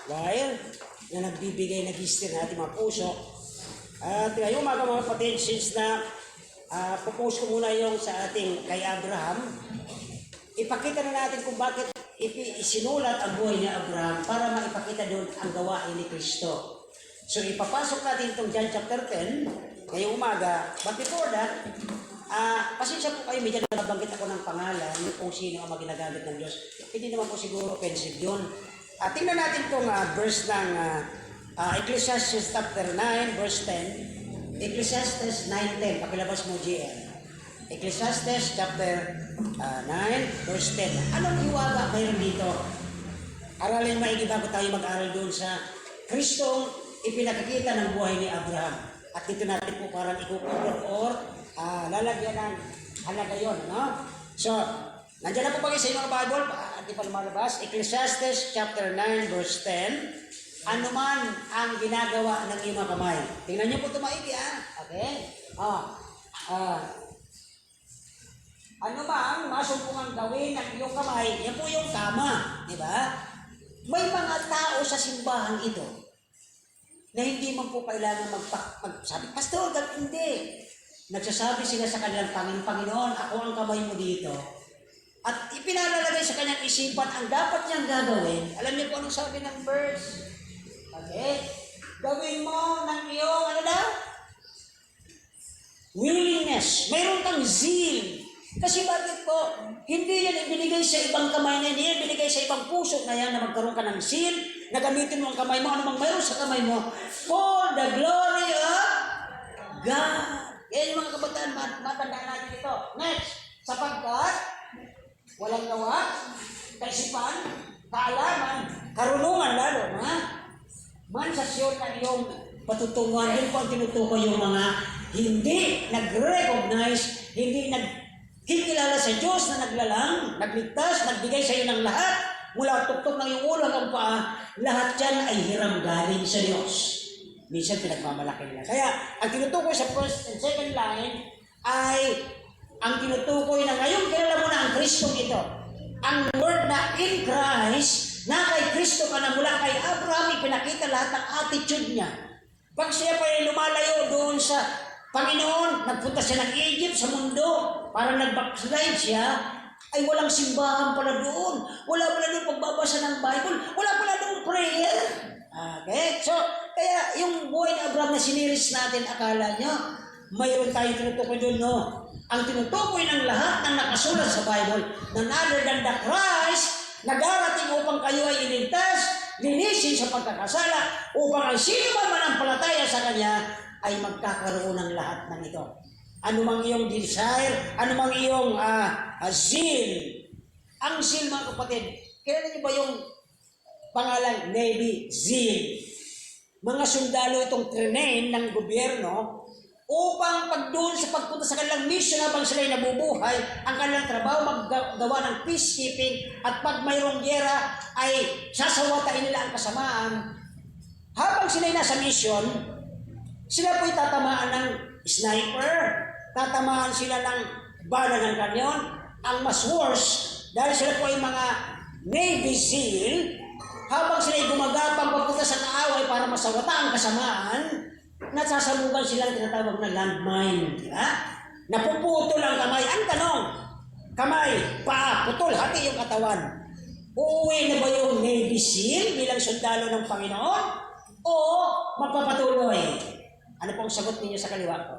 choir na nagbibigay ng history ng ating mga puso. At ngayong umaga mga kapatid, since na pupost ko muna yung sa ating kay Abraham, ipakita na natin kung bakit isinulat ang buhay ni Abraham para maipakita doon ang gawain ni Kristo. So ipapasok natin itong John chapter 10 ngayong umaga. But before that, pasensya po kayo, medyo nabanggit ako ng pangalan kung sino ang maginagamit ng Diyos. Hindi naman po siguro offensive yun. Tingnan natin itong verse ng Ecclesiastes chapter 9 verse 10. Ecclesiastes 9:10. Pakilabas mo, GL. Ecclesiastes chapter 9 verse 10. Anong hiwaga mayroon dito? Aralin maigi bago tayo mag-aral doon sa Kristong ipinakikita ng buhay ni Abraham. At dito natin po parang ikukulot or lalagyan ng halaga yun, no? So, nandiyan na po ba sa inyong Bible? Hindi pa lumalabas. Ecclesiastes chapter 9 verse 10. Ano man ang ginagawa ng iyong kamay. Tingnan niyo po ito maigi, Okay? Ano man masumpungang gawin ng iyong kamay, yan po yung kama, di ba? May mga tao sa simbahan ito na hindi man po kailangan magsabi, Pastor, hindi. Nagsasabi sila sa kanilang Panginoon, ako ang kamay mo dito. At ipinalalagay sa kanyang isipan ang dapat niyang gagawin. Alam niyo po anong sabi ng verse? Okay? Gawin mo ng iyong, willingness. Mayroon kang zeal. Kasi bakit po? Hindi yan ibinigay sa ibang kamay na yan. Ibinigay sa ibang puso na yan na magkaroon ka ng zeal, na gamitin mo ang kamay mo, anumang mayroon sa kamay mo, for the glory of God. Yan yung mga kabataan, matandaan natin ito. Next, sapagkat walang gawa, kaisipan, kaalaman, karunungan lalo na, mansasyon ng iyong patutunguhan. Yun po ang tinutukoy yung mga hindi nag-recognize, hindi nagkikilala sa Diyos na naglalang, nagligtas, nagbigay sa iyo ng lahat, mula tuktok ng iyong ulo hanggang paa, lahat yan ay hiram galing sa Diyos. Minsan pinagmamalaki nila. Kaya ang tinutukoy sa first and second line ay ang tinutukoy na ngayon kilala mo na ang Kristong ito. Ang word na in Christ, na kay Kristo ka na mula kay Abraham, ipinakita lahat ng attitude niya. Pag siya pa ay lumalayo doon sa Panginoon, nagpunta siya ng Egypt sa mundo, para nag-backslide siya, ay walang simbahan pala doon. Wala pala doon pagbabasa ng Bible. Wala pala doon prayer. Okay? So, kaya yung buhay ni Abraham na siniris natin, akala nyo, mayroon tayong tinutukoy doon, no? Ang tinutukoy ng lahat ng nakasulat sa Bible, none other than the Christ, nagarating upang kayo ay iligtas, linisin sa pagkakasala, upang ang sino man manampalataya sa Kanya ay magkakaroon ng lahat ng ito. Ano mang iyong desire, ano mang iyong zeal. Ang zeal, mga kapatid, kilala niyo ba yung pangalan Navy Zeal? Mga sundalo itong trinain ng gobyerno upang pag doon sa pagpunta sa kanilang mission habang sila'y nabubuhay, ang kanilang trabaho maggawa ng peacekeeping at pag mayroong gera ay sasawatain nila ang kasamaan. Habang sila'y nasa mission, sila po'y tatamaan ng sniper, tatamaan sila ng bala ng kanyon. Ang mas worse, dahil sila po'y mga Navy SEAL, habang sila'y gumagapang pagpunta sa kaaway para masawata ang kasamaan, nasasalugan silang tinatawag na landmine. Diba? Napuputol ang kamay. Ang tanong, kamay, paa, putol, hati yung katawan. Uuwi na ba yung Navy SEAL bilang sundalo ng Panginoon? O magpapatuloy? Ano pong sagot ninyo sa kaliwa ko?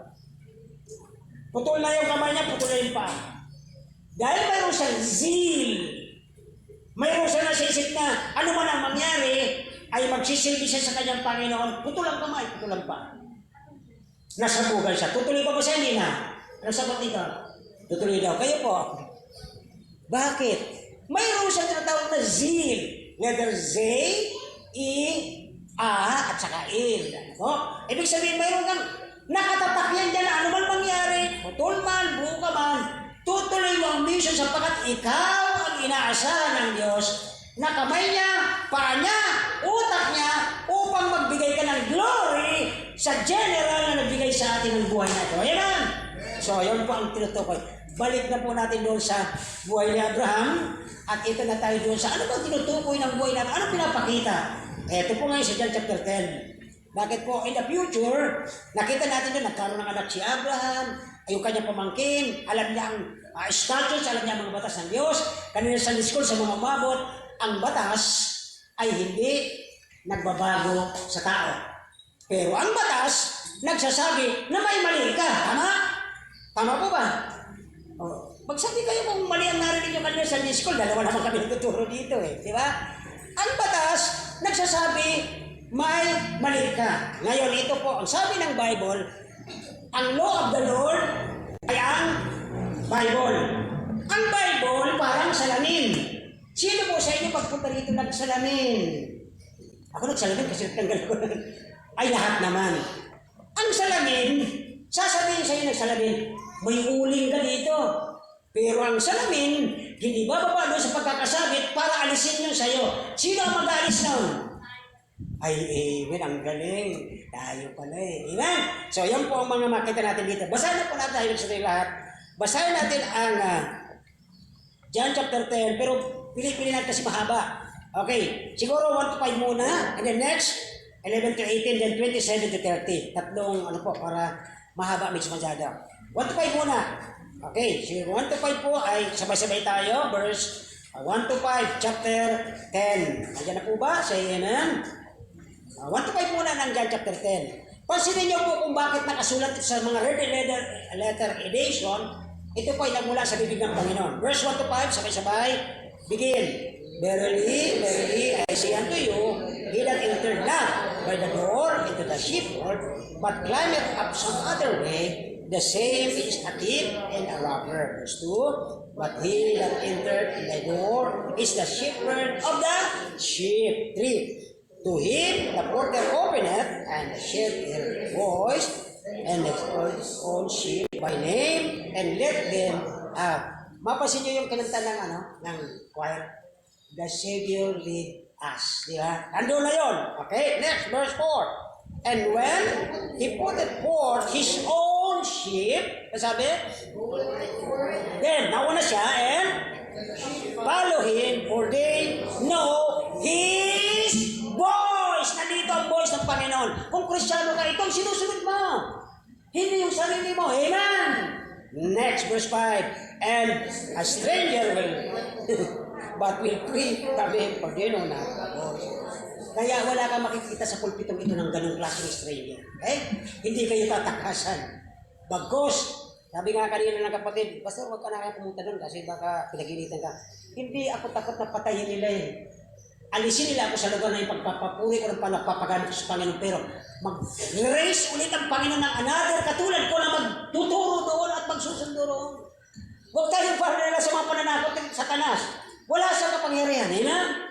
Putol na yung kamay niya, putol na yung paa. Dahil mayroon siyang zeal, mayroon siya nasa isip na ano man ang mangyari, ay magsisilbi siya sa kanyang Panginoon, putol ang kamay, putol ang paa. Nasabugan siya. Tutuloy pa ba siya? Hindi na. Ano sagot nito? Tutuloy daw. Kayo po. Bakit? Mayroon siya tinatawag na zeal. Letter Z, E, A, at saka il. Ano? Ibig sabihin, mayroon kang nakatatak yan dyan na ano man mangyari, putol man, buo ka man, tutuloy mo ang mission sapagkat ikaw ang inaasahan ng Diyos na kamay niya, paa niya, utak niya, upang magbigay ka ng glory sa general na nagbigay sa atin ng buhay na ito. Ayan na! So, yun po ang tinutukoy. balik na po natin doon sa buhay ni Abraham. At ito na tayo doon sa ano bang tinutukoy ng buhay natin? Ano pinapakita? Ito po ngayon sa John chapter 10. Bakit po? In the future, nakita natin doon, nagkaroon ng anak si Abraham, yung kanyang pamangkin, alam niya ang statutes, alam niya ang mga batas ng Diyos. Kanina sa school, sa mga umabot, ang batas ay hindi nagbabago sa tao. Pero ang batas, nagsasabi na may mali ka. Tama? Tama po ba? Oh. Magsabi kayo kung mali ang narinig nyo kanina sa school, dalawa naman kami nagtuturo dito eh. Di ba? Ang batas, nagsasabi, may mali ka. Ngayon, ito po, ang sabi ng Bible, ang law of the Lord ay ang Bible. Ang Bible parang salamin. Sino po sa inyo pagpunta dito nagsalamin? Ako nagsalamin kasi tanggal ko. Ay lahat naman. Ang salamin, sasabihin sa inyo nagsalamin, may uling ka dito. Pero ang salamin, hindi bababa doon sa pagkakasabit para alisin yun sa'yo. Sino ang mag-alis nun? Ay, amen, ang galing. Tayo pala eh. Amen? So, yan po ang mga makita natin dito. Basahin na po natin tayo sa lahat. Basahin natin ang John chapter 10, pero pili-pili natin kasi mahaba. Okay, siguro 1 to 5 muna, and then next, 11 to 18, then 27 to 30. Tatlong, ano po, para mahaba, medyo masyado. 1 to 5 muna. Okay, so 1 to 5 po ay sabay-sabay tayo, verse 1 to 5, chapter 10. Nandiyan na po ba? Say amen. 1 to 5 muna ng John chapter 10. Pansinin niyo po kung bakit nakasulat sa mga red letter edition, ito po ay nagmula sa bibig ng Panginoon. Verse 1 to 5, sabay-sabay, begin. Verily, verily, I say unto you, he that entered not by the door into the sheepfold, but climbeth up some other way, the same is a thief and a robber. Verse 2, but he that entered in the door is the shepherd of the sheep. 3, to him the porter openeth, and the sheep hear his voice, and the own sheep by name, and let them out. Mapasin niyo yung kinanta ng choir. The Savior lead us. Di ba? Nandun na yun. Okay, next, verse 4. And when he put forth his own sheep, sabi, then, nauna siya, and follow him, for they know his voice. Nandito ang voice ng Panginoon. Kung Kristiyano ka, itong sinusunod mo. Hindi yung sarili mo. Amen. Next, verse 5. And a stranger will but will pray kami for they know not. Kaya wala kang makikita sa pulpitong ito ng ganung klaseng stranger. Okay? Hindi kayo tatakasan. Bagkos, sabi nga kanina ng kapatid, basta huwag ka na pumunta doon kasi baka pinaginitan ka. Hindi ako takot na patayin nila eh. Alisin nila ako sa lugar na yung pagpapapuri ko ng panagpapagamit ko sa Panginoon. Pero mag-raise ulit ang Panginoon ng another katulad ko na magtuturo doon at magsusundo roon. Huwag tayong paralala sa mga pananakot ng Satanas. Wala sa kapangyarihan. Amen?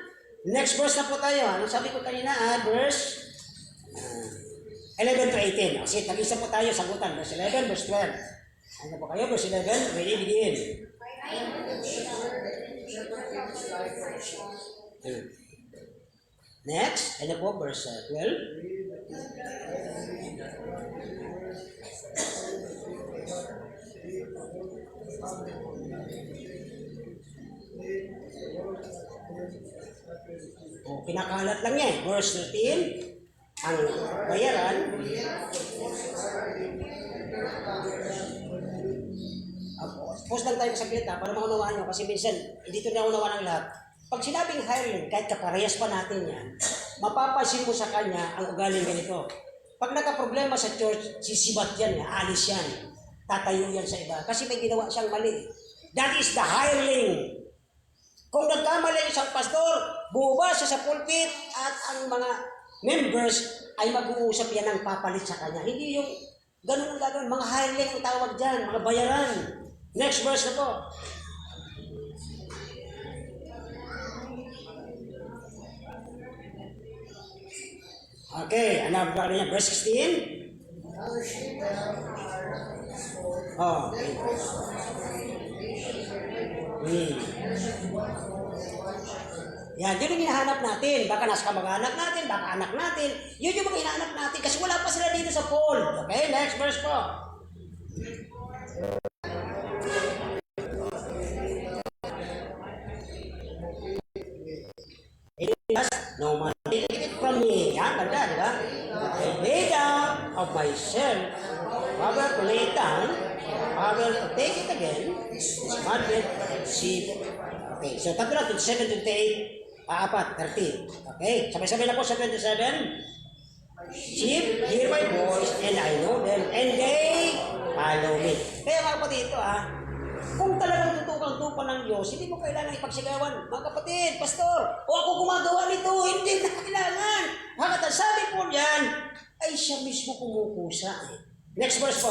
Next verse na po tayo. Ano sabi ko kanina? Verse 11 to 18. Kasi tag-isa po tayo sagutan. Verse 11, verse 12. Ano po kayo? Verse 11, ready, begin. Next, ano po? Verse 12. Pinakalat lang yan. Verse 13, ang bayaran. Pause lang tayo sa saglit para maunawaan nyo kasi minsan dito na unawaan ang lahat. Pag sinabing hireling, kahit kaparehas pa natin yan, mapapansin mo sa kanya ang ugaling ganito. Pag nakaproblema sa church, sisibat yan, aalis yan, tatayo yan sa iba kasi may ginawa siyang mali. That is the hireling. Kung nagkamali isang pastor, buwas siya sa pulpit at ang mga members ay mag-uusap yan ng papalit sa kanya. Hindi yung ganun ang gagawin. Mga hireling ang tawag dyan, mga bayaran. Next verse na po. Okay, ano ba niya? Verse 16? Oh, okay. Yan, yun yung hinahanap natin. Baka nasa kamag-anak natin, baka anak natin. Yun yung mga hinahanap natin kasi wala pa sila dito sa fold. Okay, next verse po. no man take it from me. Yan, ganda, di ba? I lay down of myself, power to lay down, power to take it again, smartly, receive. Okay, so tatlo na, 27, 28, 13. Okay, sabay-sabay na po sa 27. Sheep hear my voice and I know them and they follow me. Kaya mga kapatid, ito kung talagang tutukang-tupa ng Diyos, hindi mo kailangan ipagsigawan. Mga kapatid, pastor, o ako gumagawa nito, hindi na kailangan. Hakat ang sabi po niyan, ay siya mismo kumukusa. Next verse po.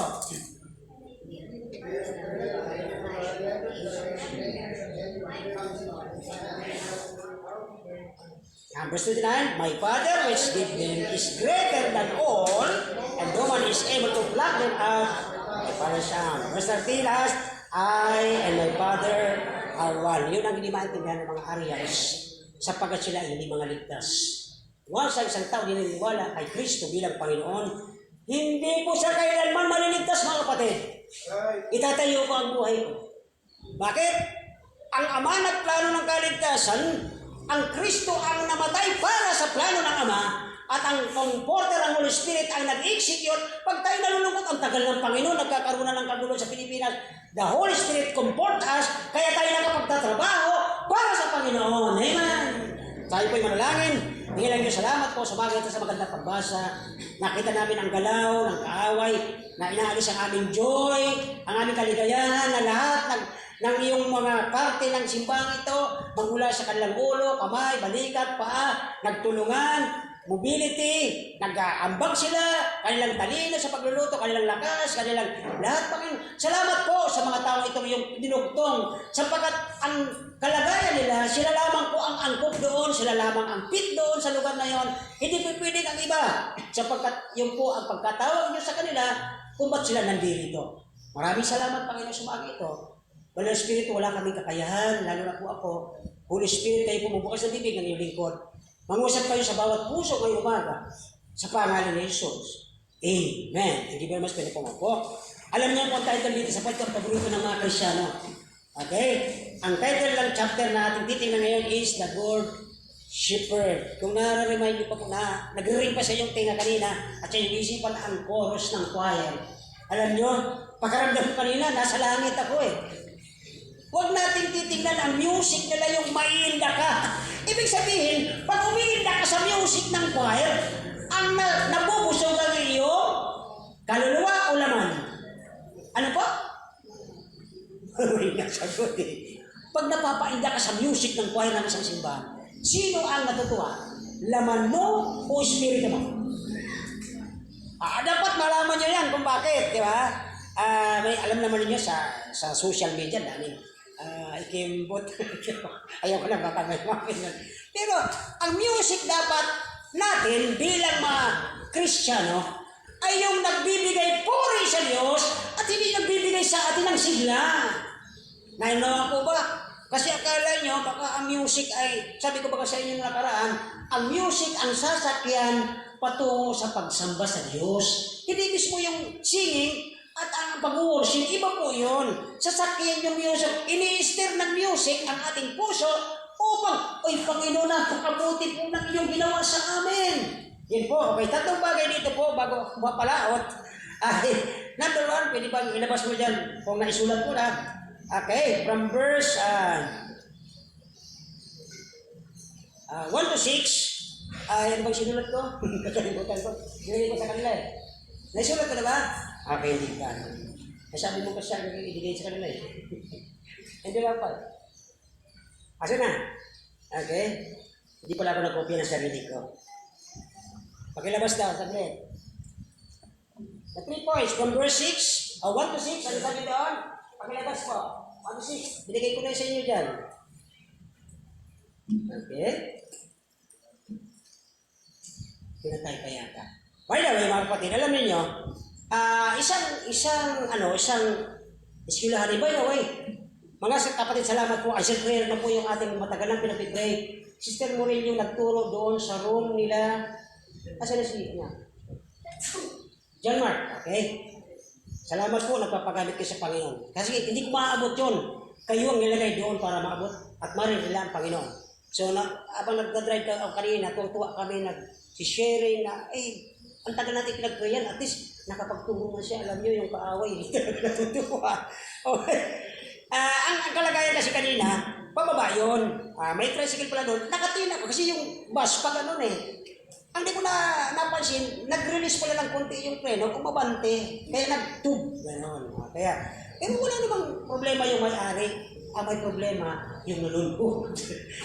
Verse 29, my Father which gave them is greater than all, and no one is able to pluck them out by Father's hand. Verse 30, last, I and my Father are one. Yun ang hindi maintindihan ng mga Arians, sapagkat sila ay hindi mga ligtas. Once ang isang tao dininiwala kay Kristo bilang Panginoon, hindi po siya kailanman maliligtas, mga kapatid. Itatayo ko ang buhay ko. Bakit? Ang Ama nagplano ng kaligtasan, ang Kristo ang namatay para sa plano ng Ama, at ang Comforter, ang Holy Spirit, ang nag-execute. Pag tayo nalulungkot, ang tagal ng Panginoon, nagkakaroon na ng kagulo sa Pilipinas. The Holy Spirit comfort us, kaya tayo nakapagtatrabaho para sa Panginoon. Amen. Tayo po'y manalangin. Bigyan Diyos salamat po sa mga ito sa magandang pagbasa. Nakita namin ang galaw, ng kaaway, na inaalis ang aming joy, ang aming kaligayahan, na lahat ng iyong mga parte ng simbang ito, magmula sa kanilang ulo, kamay, balikat, paa, nagtulungan, mobility, nag-aambag sila, kanilang talino sa pagluluto, kanilang lakas, kanilang lahat, Panginoon. Salamat po sa mga taong itong iyong dinugtong, sapagkat ang kalagayan nila, sila lamang po ang angkop doon, sila lamang ang pit doon sa lugar na yon. Hindi po pwedeng ang iba, sapagkat yun po ang pagkatawag niyo sa kanila kung ba't sila nandito. Maraming salamat, Panginoon, sa mga ito. Wala Espiritu, wala kaming kakayahan, lalo na po ako. Holy Spirit, kayo pumubukas sa bibig ng iyong lingkod. Mangusap kayo sa bawat puso ngayong umaga sa pangalan ni Jesus. Amen. Thank you very much. Pwede po mo po. Alam niyo po ang title dito sa podcast paborito ng mga Kristyano. Okay? Ang title ng chapter na ating titingnan ngayon is The Good Shepherd. Kung nare-remind niyo pa po na nagre-ring pa sa iyong tinga kanina at sa iyong isipan ang chorus ng choir. Alam niyo, pakaramdam ko kanina, nasa langit ako Huwag nating titingnan ang music nila yung maiinda ka. Ibig sabihin, pag umiinda ka sa music ng choir, ang nabubusog ang iyong kaluluwa o laman. Ano po? May nasagot Pag napapainda ka sa music ng choir ng isang simbahan, sino ang natutuwa? Laman mo o espiritu mo? Dapat malaman nyo yan kung bakit, di ba? May alam naman niyo sa social media, daming ikimbot. Ayaw ko lang baka may mga pero ang music dapat natin bilang mga Kristiyano ay yung nagbibigay puri sa Diyos at hindi nagbibigay sa atin ng sigla. Nainawa ko ba? Kasi akala nyo baka ang music ay, sabi ko baka sa inyo nakaraan, ang music ang sasakyan patungo sa pagsamba sa Diyos. Hindi mismo yung singing at ang pag-worship, iba po yun. Sasakyan yung music, ini-stir ng music ang ating puso upang, oy Panginoon, napakabuti po ng iyong ginawa sa amin. Yan po, okay, tatlong bagay dito po bago mapalaot. Number one, pwede bang ilabas mo dyan kung naisulat ko na. Okay, from verse 1 to 6, yan bang sinulat ko? Nakalimutan ko. Nilagay ko sa kanila Naisulat ko na ba? Okay, hindi ka. Sabi mo kasi siya ibigay sa kanila Hindi lang pa. Asa na? Okay. Hindi pala ako nagkopya ng sarili ko. Pakilabas daw, saglit. The 3 points from verse 6, 1 to 6, ano sabi doon? Pakilabas po. 1 to 6. Binigay ko na sa inyo dyan. Okay. Pinatay pa yata. By the way, mga kapatid, alam niyo, isang eskwelahan, by the way, mga kapatid, salamat po. Answer prayer na po yung ating matagalang pinapipray. Sister Morel yung nagturo doon sa room nila. Asan na si John Mark, okay? Salamat po, nagpapagamit kayo sa Panginoon. Kasi hindi ko maaabot yun. Kayo ang nilagay doon para maabot at marinig nila ang Panginoon. So, habang nagdadrive ka kanina, tuwa kami, nag-sharing na, ang tagal natin pinag-prayan, at least nakapagtungo na siya, alam niyo, yung kaaway, hindi talaga natutuwa. Okay. Ang kalagayan kasi kanina, pababa yun. May tricycle pala doon, nakatina ko, kasi yung bus pa ganun eh. Ang di ko napansin, nag-release pala ng konti yung preno, kumabante, kaya nag-tube, gano'n. Pero wala namang problema yung may-ari. May problema yung nalulunod.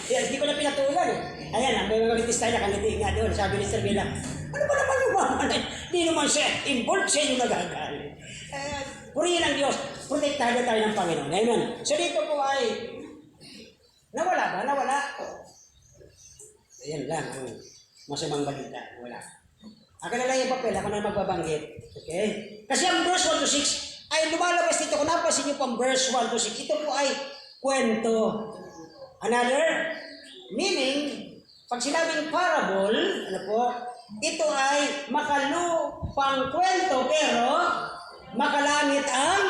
Kaya hindi ko na pinatulan eh. Ayan, may mga tayo nakangiti nga doon. Sabi ni Sir Villa, ano ba naman yung mga hindi naman siya involved siya yung nagagali. Purihin ang Diyos, protektahan tayo ng Panginoon. Amen. So dito po ay, nawala ba? Nawala. Ayan lang ang masamang balita. Wala. Akin na lang yung papel, ako na magbabanggit. Okay? Kasi ang verse 1 to 6 ay lumalabas dito. Kung napasin niyo pang verse 1 to 6, ito po ay kwento. Another meaning, pag sinabing parable, ano po, ito ay makalupang kwento pero makalangit ang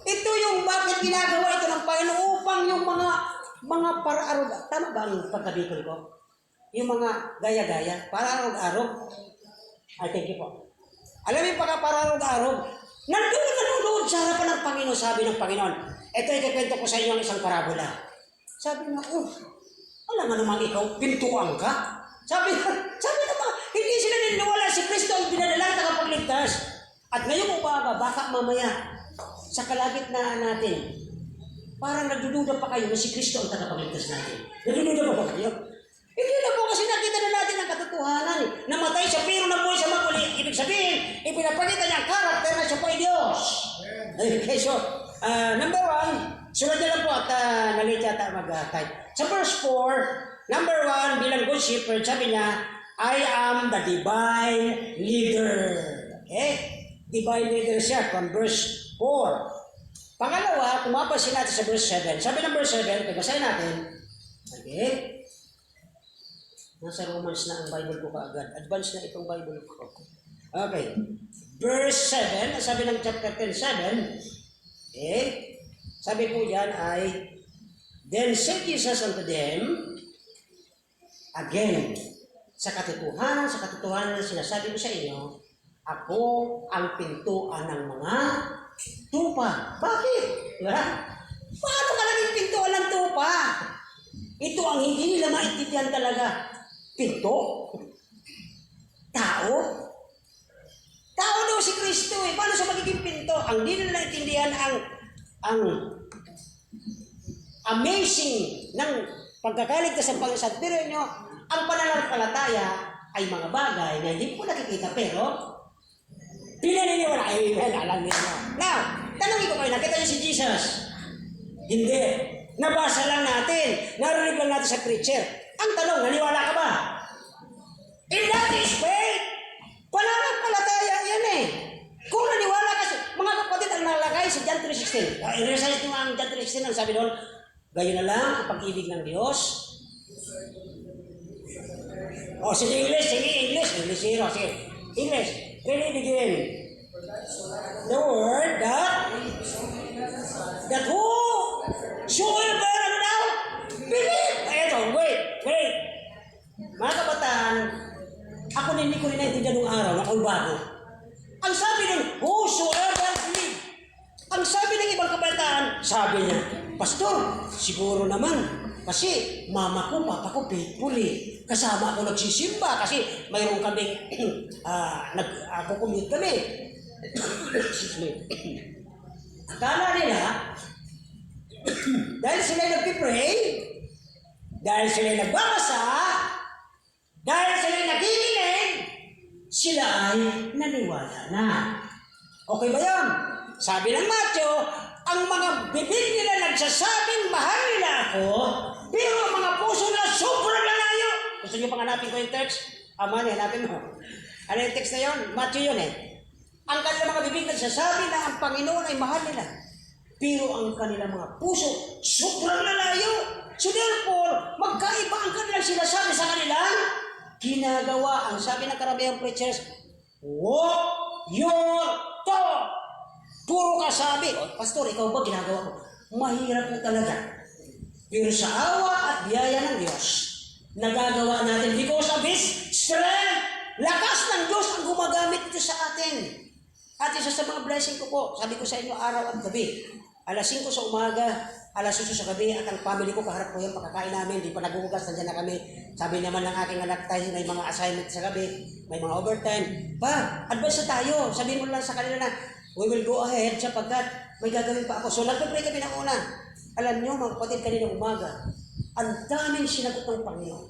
ito yung bakit ginagawa ito ng Panginoon upang yung mga para-arog, tama ba ang pagkabikol ko? Yung mga gaya-gaya, para-arog-arog. Ay, thank you po. Alam mo yung para-arog-arog, nanonood sa harapan ng Panginoon, sabi ng Panginoon, ito ikikwento ko sa inyo ang isang parabola. Sabi na, alam nga naman ikaw, pintuan ka. Sabi naman, hindi sila niniwala si Kristo ang dinadalang nakapagligtas. At ngayong umaga, baka mamaya, sa kalagitnaan natin, parang nagdududa pa kayo na si Kristo ang tagapagligtas natin. Nagdududa pa kayo? Hindi na po kasi nakita na natin ang katotohanan. Namatay siya pero nabuhay sa maguli. Ibig sabihin, ipinapakita niya ang karakter na siya po ay Diyos. Okay, so, number 1, sunod na lang po at nalit yata mag-type. Sa verse 4, number 1, bilang good shepherd, sabi niya, I am the divine leader. Okay? Divine leader siya from verse 4. Pangalawa, kumapasin natin sa verse 7. Sabi ng verse 7, basahin natin. Okay? Nasa Romans na ang Bible ko kaagad. Advance na itong Bible ko. Okay. Verse 7, sabi ng chapter 10:7, okay? Sabi po yan ay, Then said Jesus unto them, again, sa katotohanan na sinasabi ko sa inyo, ako ang pintuan ng mga tupa. Bakit? Diba? Paano ka naging pintuan ng tupa? Ito ang hindi nila maintindihan talaga. Pinto? Tao? Tao daw si Kristo eh. Paano siya magiging pinto? Ang hindi nila naintindihan ang amazing ng pagkakaligtas sa Panginoon. Pero nyo, ang pananampalataya ay mga bagay na hindi po nakikita pero pinaniniwala. Amen. Alam niyo. Now, tanongin ko kayo, nakita niyo si Jesus? Hindi. Nabasa lang natin. Narinig lang natin sa preacher. Ang tanong, naniwala ka ba? In that is faith. Pananampalataya yan eh. Kung naniwala ka, mga kapatid, ang nalagay sa John 3:16. I-recite mo ang John 3:16 ang sabi doon, gayon na lang ang pag-ibig ng Diyos. Sige English. English zero. Sige. English. Really begin. The word that whosoever ano daw? Believe. Ito, wait. Mga kabataan, ako hindi ko rin naintindihan nung araw, ako'y bago. Ang sabi ng whosoever believe. Ang sabi ng ibang kabataan, sabi niya, Pastor, siguro naman, kasi mama ko, papa ko, faithful eh. Kasama ako nagsisimba kasi mayroon kaming, nag-commute kami. Akala nila, dahil sila'y nagpipray, dahil sila'y nagbabasa, dahil sila'y nakikinig, sila ay naniwala na. Okay ba yan? Sabi ng Matthew, ang mga bibig nila nagsasabing mahal nila ako, pero ang mga puso nila sobrang lalayo. Gusto niyo panganapin ko yung text? Hanapin mo. Ano yung text na yun? Matthew yun eh. Ang kanilang mga bibig nagsasabi na ang Panginoon ay mahal nila, pero ang kanilang mga puso sobrang lalayo. So therefore, magkaiba ang kanilang sinasabi sa kanilang ginagawa. Ang sabi ng karamihang preachers, walk your talk. Puro kasabi. Pastor, ikaw ba ginagawa ko? Mahirap na talaga. Pero sa awa at biyaya ng Diyos, nagagawa natin because of His strength. Lakas ng Diyos ang gumagamit ito sa atin. At isa sa mga blessing ko po, sabi ko sa inyo araw at gabi, alas 5 sa umaga, alas 8 sa gabi, at ang family ko, kaharap ko yung pagkakain namin, di pa naguhugas, nandiyan na kami. Sabi naman ng aking anak tayo, may mga assignment sa gabi, may mga overtime. Pa, advance na tayo. Sabihin mo lang sa kanila na, we will go ahead sapagkat may gagawin pa ako. So nagpapray kami ng una. Alam nyo, mga kapatid, kanina umaga, ang daming sinagot ng Panginoon.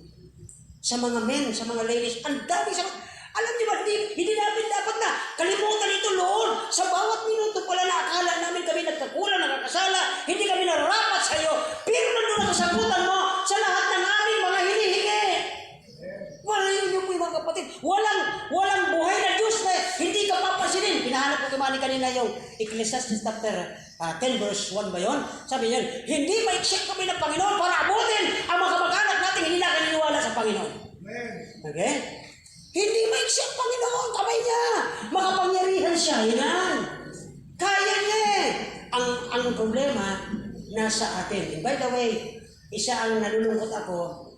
Sa mga men, sa mga ladies, ang daming sinagot. Alam niyo ba, hindi namin dapat na kalimutan ito, Lord. Sa bawat minuto pala na akala namin kami nagkakulang, nakakasala, hindi kami nararapat sa iyo. Pero nandun ang kasagutan mo sa lahat ng aming mga hinihingi. Malayo niyo po yung mga kapatid. Walang buhay na Diyos na hindi ka papasinin. Pinahanap ko kumani kanina yung Ecclesiastes chapter 10 verse 1 ba yun? Sabi niyan, hindi ma-accept kami ng Panginoon para abutin ang mga kamag-anak natin hindi na kaniniwala sa Panginoon. Okay? Hindi ma-accept Panginoon, kamay niya. Makapangyarihan siya, yan. Kaya niya eh. Ang problema, nasa atin. And by the way, isa ang nalulungkot ako,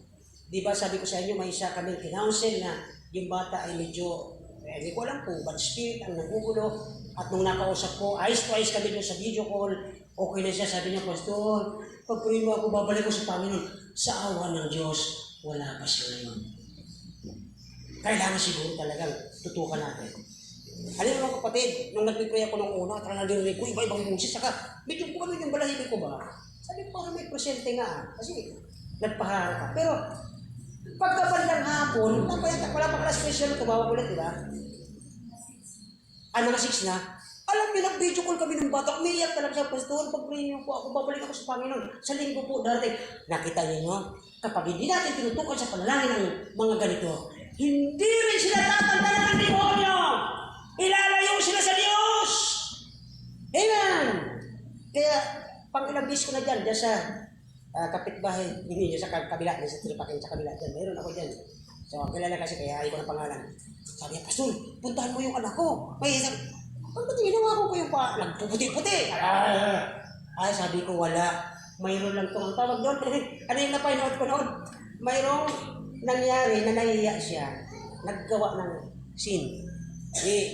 di ba sabi ko sa inyo, may isa kami kinounsel na yung bata ay medyo, hindi ko alam po, bad spirit ang nagugulo. At nung nakausap ko, eyes to eyes kami doon sa video call, okay na siya, sabi niya, Pastor, pag-pray mo ako, babalik ko sa Panginoon. Sa awa ng Diyos, wala pa siya ngayon. Kailangan siguro talagang tutukan natin. Alam mo kapatid, nung nag-pray ako nung una, talagang narinig ko, iba-ibang boses, saka medyo ko yung balahibig ko ba? Sabi ko, parang may presente nga, kasi nagpaharap ka. Pero, pagkabandang hapon, wala pa kala special, tumawa ulit, di ba? Mga 6 na, alam niyo, nag-video call kami ng bata, umiiyak talaga sa Pastor, pag-pray niyo po ako, babalik ako sa Panginoon. Sa linggo po, darating. Nakita niyo, kapag hindi natin tinutukan sa panalangin ng mga ganito, hindi rin sila tatanda ng demonyo. Ilalayo sila sa Diyos. Amen. Kaya, pang-ilang bis ko na dyan sa kapitbahay, hindi sa kabila, sa Tiripakin, sa kabila dyan. Mayroon ako dyan. So, kilala kasi kaya ayaw ko ng pangalan. Sabi niya, Pastor, puntahan mo yung anak ko. May isang, ba't ginawa ko yung nagpuputi-puti? Ay, sabi ko, wala. Mayroon lang itong tawag doon. Ano yung napanood ko noon? Mayroong nangyari na nahihiya siya, naggawa ng sin.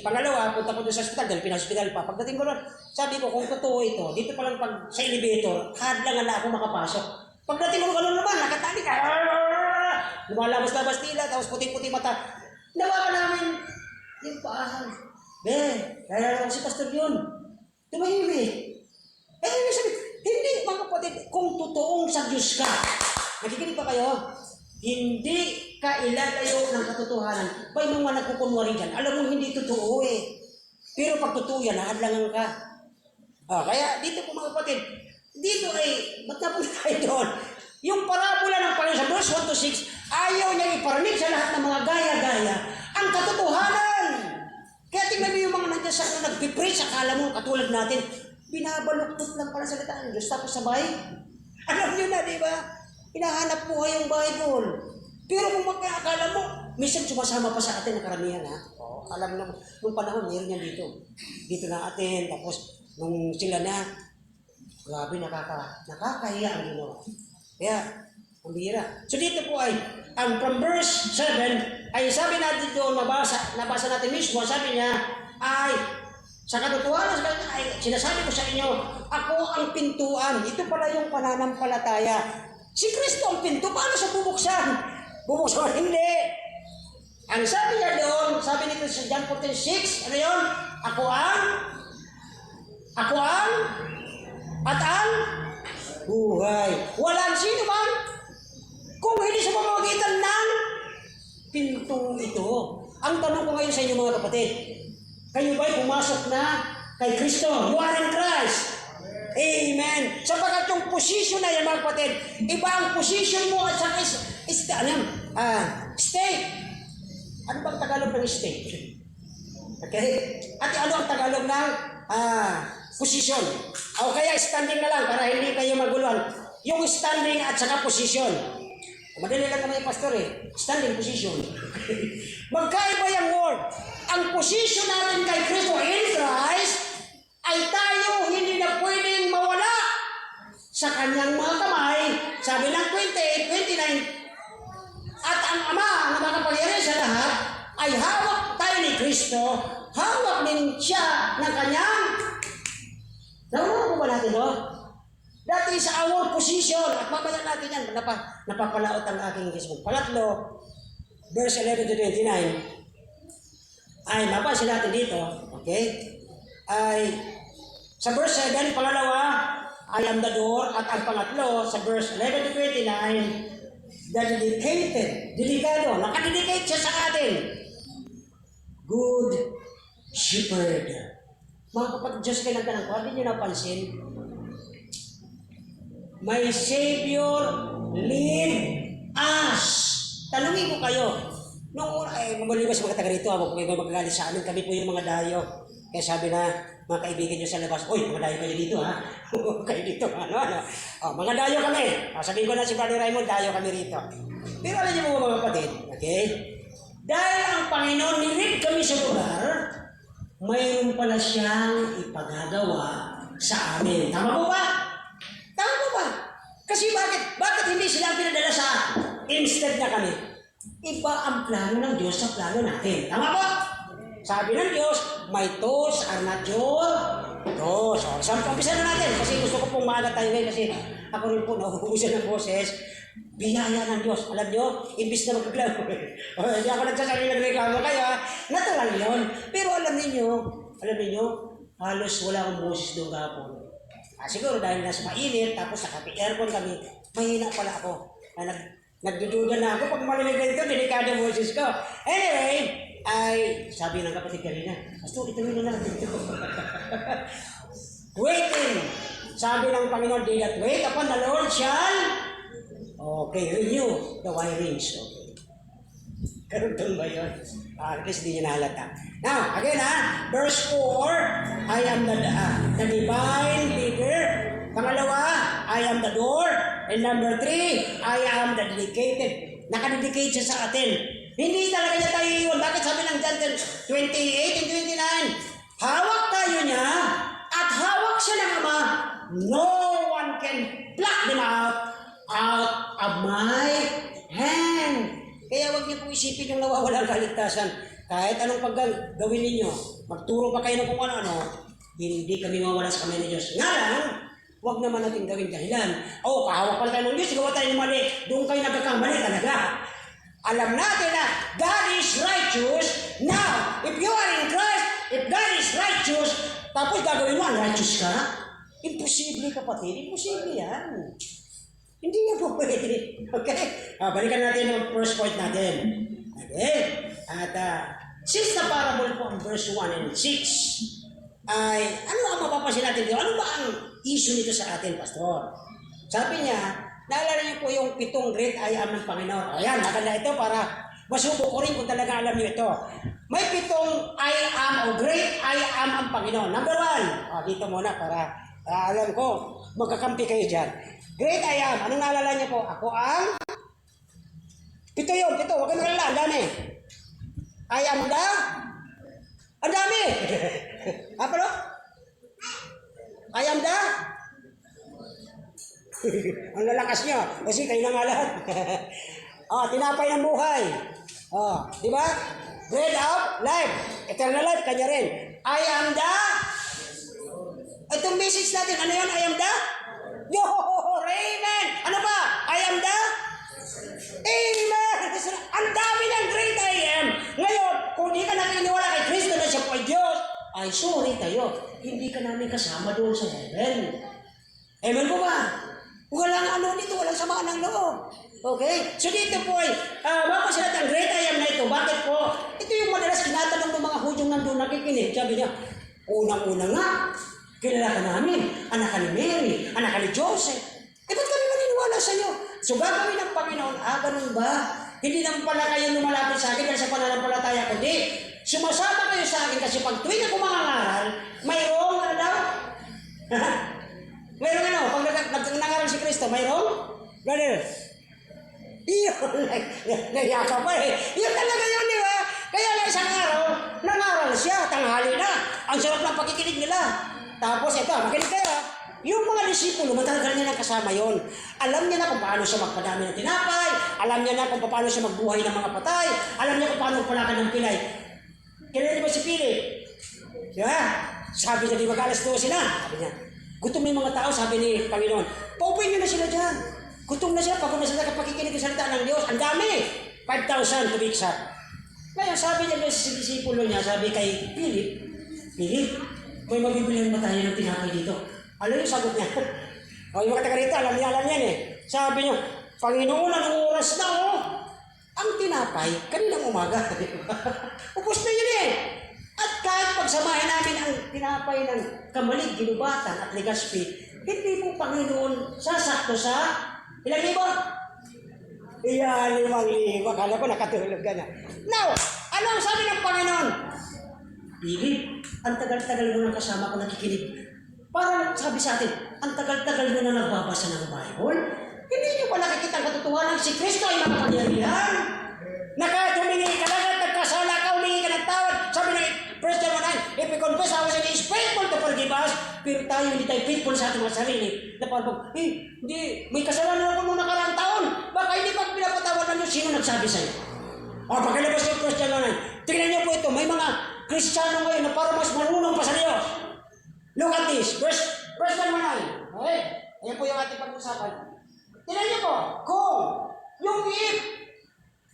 Pangalawa, punta ko doon sa ospital, dahil pinahospital pa. Pagdating ko doon, sabi ko, kung totoo ito, dito pa lang pag sa elevator, hadlangan na ako makapasok. Pagdating ko gano'n naman, nakatali ka. Lumalabas-labas tila, tapos puti-puti mata. Nawa namin yung paahan. Kaya lang si Pastor yun. Tumahimik. Sabi, hindi mga kapatid, kung totoong sa Diyos ka, nakikinig pa kayo? Hindi ka ilalayo ng katotohanan. May mga nagkukunwari dyan. Alam mo, hindi totoo eh. Pero pag totoo yan, hadlangan ka. Kaya dito po mga kapatid, dito ay, ba't na po tayo doon? Yung parabola ng Panginoon sa verse 1 to 6, ayaw niya iparinig sa lahat ng mga gaya-gaya ang katotohanan. Kaya tingnan niyo yung mga nandiyan sa nagpipreach, akala mo katulad natin, binabaluktot lang para sa salita ng Diyos, tapos sabay. Alam niyo na, di ba? Hinahanap mo yung Bible. Pero kung magkakala mo, minsan sumasama pa sa atin ang karamihan, ha? Alam mo, nung panahon, mayroon yan dito. Dito na atin, tapos nung sila na, grabe, nakakahiya ang ginawa. Kaya, ang bihira. So dito po ay, from verse 7, ay sabi natin doon, nabasa natin mismo, sabi niya, ay, sa katotohanan, ay, sinasabi ko sa inyo, ako ang pintuan. Ito pala yung pananampalataya. Si Kristo ang pinto, paano siya bubuksan? Bubuksan, hindi. Ang sabi niya doon, sabi nito sa John 14:6, ano yun? Ako ang, at ang buhay. Walang sino man, kung hindi sa pamamagitan ng pintong ito. Ang tanong ko ngayon sa inyo mga kapatid, kayo ba'y pumasok na kay Kristo? You are in Christ. Amen. Sapagkat yung position na yan mga kapatid, iba ang position mo at saka state. Ano bang Tagalog ng state? Okay? At ano ang Tagalog ng position? O kaya standing na lang para hindi kayo maguluhan. Yung standing at saka position. Madali lang naman yung pastor eh. Standing position. Magkaiba yung word. Ang position natin kay Kristo in Christ ay tayo hindi na pwedeng mawala sa kanyang mga kamay sabi ng 28, 29, at ang Ama na makapangyarihan sa lahat ay hawak tayo ni Kristo, hawak din siya ng kanyang. Nauna po ba natin doon? That is our position. At mamaya natin yan, napapalaot ang aking Facebook. Pangatlo, verse 11 to 29, ay mapasin natin dito, okay? Ay, sa verse 7, pangalawa, I am the door. At ang pangatlo, sa verse 11 to 29, the dedicated, delikado, nakadedicate siya sa atin. Good Shepherd. Mga kapatid, Diyos kayo nagtanong ko, hindi nyo napansin? My Savior lead us. Tanungin ko kayo. Noong mabaliwas mga taga rito, ako po kayo magagalit sa amin, kami po yung mga dayo. Kaya sabi na, mga kaibigan nyo sa labas, uy, mga dayo kayo dito, ha? Kayo dito, ano? Oh, mga dayo kami. Sabihin ko na si Brother Raymond, dayo kami rito. Pero alam niyo po mga kapatid, okay? Dahil ang Panginoon nilig kami sa lugar, mayroon pala siyang ipagagawa sa amin. Tama po ba? Tama po ba? Kasi bakit hindi sila pinadala sa instead na kami? Iba ang plano ng Diyos sa plano natin. Tama po? Sabi ng Diyos, my thoughts are not your thoughts. So, umpisa na natin kasi gusto ko pong maaga tayo ngayon kasi ako rin po nauubusan ng boses. Biyaya ng Diyos. Alam nyo, imbis na magreklamo. Hindi ako nagsasabi nagreklamo kayo. Natural yun. Pero alam niyo, halos wala akong boses doon kahapon. Siguro dahil nasa mainit, tapos naka-aircon kami, mahina pala ako. Nagdududa na ako pag marinig na ito, delikado ang boses ko. Anyway, ay sabi ng kapatid kanina, Pastor, ituloy na natin ito. Waiting. Sabi ng Panginoon, they that wait upon the Lord shall, okay, renew the wirings. Okay. Karoon ba yun? At least di nyo nahalata. Now, again verse 4, I am the divine leader. Pangalawa, I am the door. And number 3, I am the dedicated. Nakadedicate siya sa atin. Hindi talaga niya tayo iwan. Bakit sabi ng John 28 and 29? Hawak tayo niya at hawak siya ng Ama. No one can pluck them out of my hand. Kaya huwag niyo pong isipin yung nawawalang kaligtasan. Kahit anong paggawin ninyo, magturo pa kayo ng kung ano-ano, hindi kami mawala sa kamay ni Diyos. Nga lang, huwag naman natin gawin dahilan. Kahawak pala tayo ng Diyos, gawa tayo ng mali. Doon kayo nagkakamali talaga. Alam natin na God is righteous. Now, if you are in Christ, if God is righteous, tapos gagawin mo, unrighteous ka? Imposible, kapatid. Imposible yan. Hindi yan po pwede. Okay? Balikan natin ang first point natin. Okay? At since na parable po ang verse 1 and 6, ay ano ang mapapansin natin dito? Ano ba ang issue nito sa atin, Pastor? Sabi niya, naalala niyo po yung 7 great I am ng Panginoon. Ayan, maganda ito para masubok ko rin kung talaga alam niyo ito. May 7 I am o great I am ang Panginoon. Number 1, dito muna para alam ko, magkakampi kayo dyan. Great I am. Anong naalala niyo po? Ako ang 7 yun, 7. Huwag ka nalala, ang dami. I am the, ang dami. Ano? I am the, ang lalakas nyo. Kasi kayo na nga lahat. Tinapay ng buhay. Di ba? Bread of life. Eternal life, kanya rin. I am the, itong message natin, ano yun? I am the, amen. Ano ba? I am the, amen. Ang dami ng great I am. Ngayon, kung di ka nakiniwala kay Kristo na siya po ay Diyos, ay sorry tayo. Hindi ka namin kasama doon sa heaven. Amen po ba? Walang ano dito, walang samaan ng loob. Okay? So dito po ay, bakit sila ang great I am na ito? Bakit po? Ito yung madalas tinatanong ng mga Hudyong nandun nakikinig. Sabi niya, unang-una nga, kilala ka namin, anak ka ni Mary, anak ka ni Joseph. Ba't kami maniniwala sa iyo? So gagawin ng Panginoon, ganun ba? Hindi naman pala kayo lumalapit sa akin dahil sa pananampalataya, kundi sumasama kayo sa akin kasi pag tuwing ako mangangaral, mayroong ano daw? Mayroong ano? Pag nangaral si Kristo, mayroong? Brother? Iyon, naiyak pa eh. Yun talaga yun, di ba? Kaya na isang araw, nangaral siya, tanghali na. Ang sarap ng pakikinig nila. Tapos ito, makinig kayo. Yung mga disipulo, matagal niya na kasama yon. Alam niya na kung paano siya magpadami ng tinapay, alam niya na kung paano siya magbuhay ng mga patay, alam niya kung paano palakan ng pilay. Kailan ba si Philip? Yeah. Sabi niya, di ba alas 12 na? Sabi niya, gutom yung mga tao, sabi ni Panginoon. Paupuin niyo na sila dyan. Gutom na sila, pagod na sila kapag pakikinig ng salita ng Diyos. Ang dami! 5,000 to be exact. Ngayon, sabi niya sa disipulo niya, sabi kay Philip, Philip, may mabibilihan ba tayo ng tinapay dito? Alam yung sagot niya. O, yung mga taga rito, alam yan eh. Sabi niya, Panginoon, anong oras na ang tinapay, kaninang umaga. Upos na yun eh. At kahit pagsamahin namin ang tinapay ng Kamalig, Ginubatan at Legazpi, hindi po Panginoon sasakto sa ilang libo? Iyan, 5,000. Akala ko nakatulog ka na. Now, ano ang sabi ng Panginoon? Philip, ang tagal-tagal mo nang kasama ko nakikinig. Parang sabi sa atin, ang tagal-tagal mo na nagbabasa ng Bible. Hindi niyo pa nakikita ang katotohanan si Kristo ay makapangyarihan. Kahit humingi ka lang at nagkasala ka, humingi ka ng tawad. Sabi ng 1 John 9, if we confess our sin, He is faithful to forgive us. Pero tayo hindi tayo faithful sa ating mga sarili. Na parang, hindi, may kasalanan ako nung nakaraang taon. Baka hindi pa pinapatawad ng Diyos. Sino nagsabi sa'yo? O, pagkalabas ng 1 John 9, tingnan niyo po ito, may mga Kristiyano ngayon na parang mas marunong pa sa Diyos. Look at this, verse 9. Okay? Ayan po yung ating pag-usapan. Tingnan niyo po, kung yung if,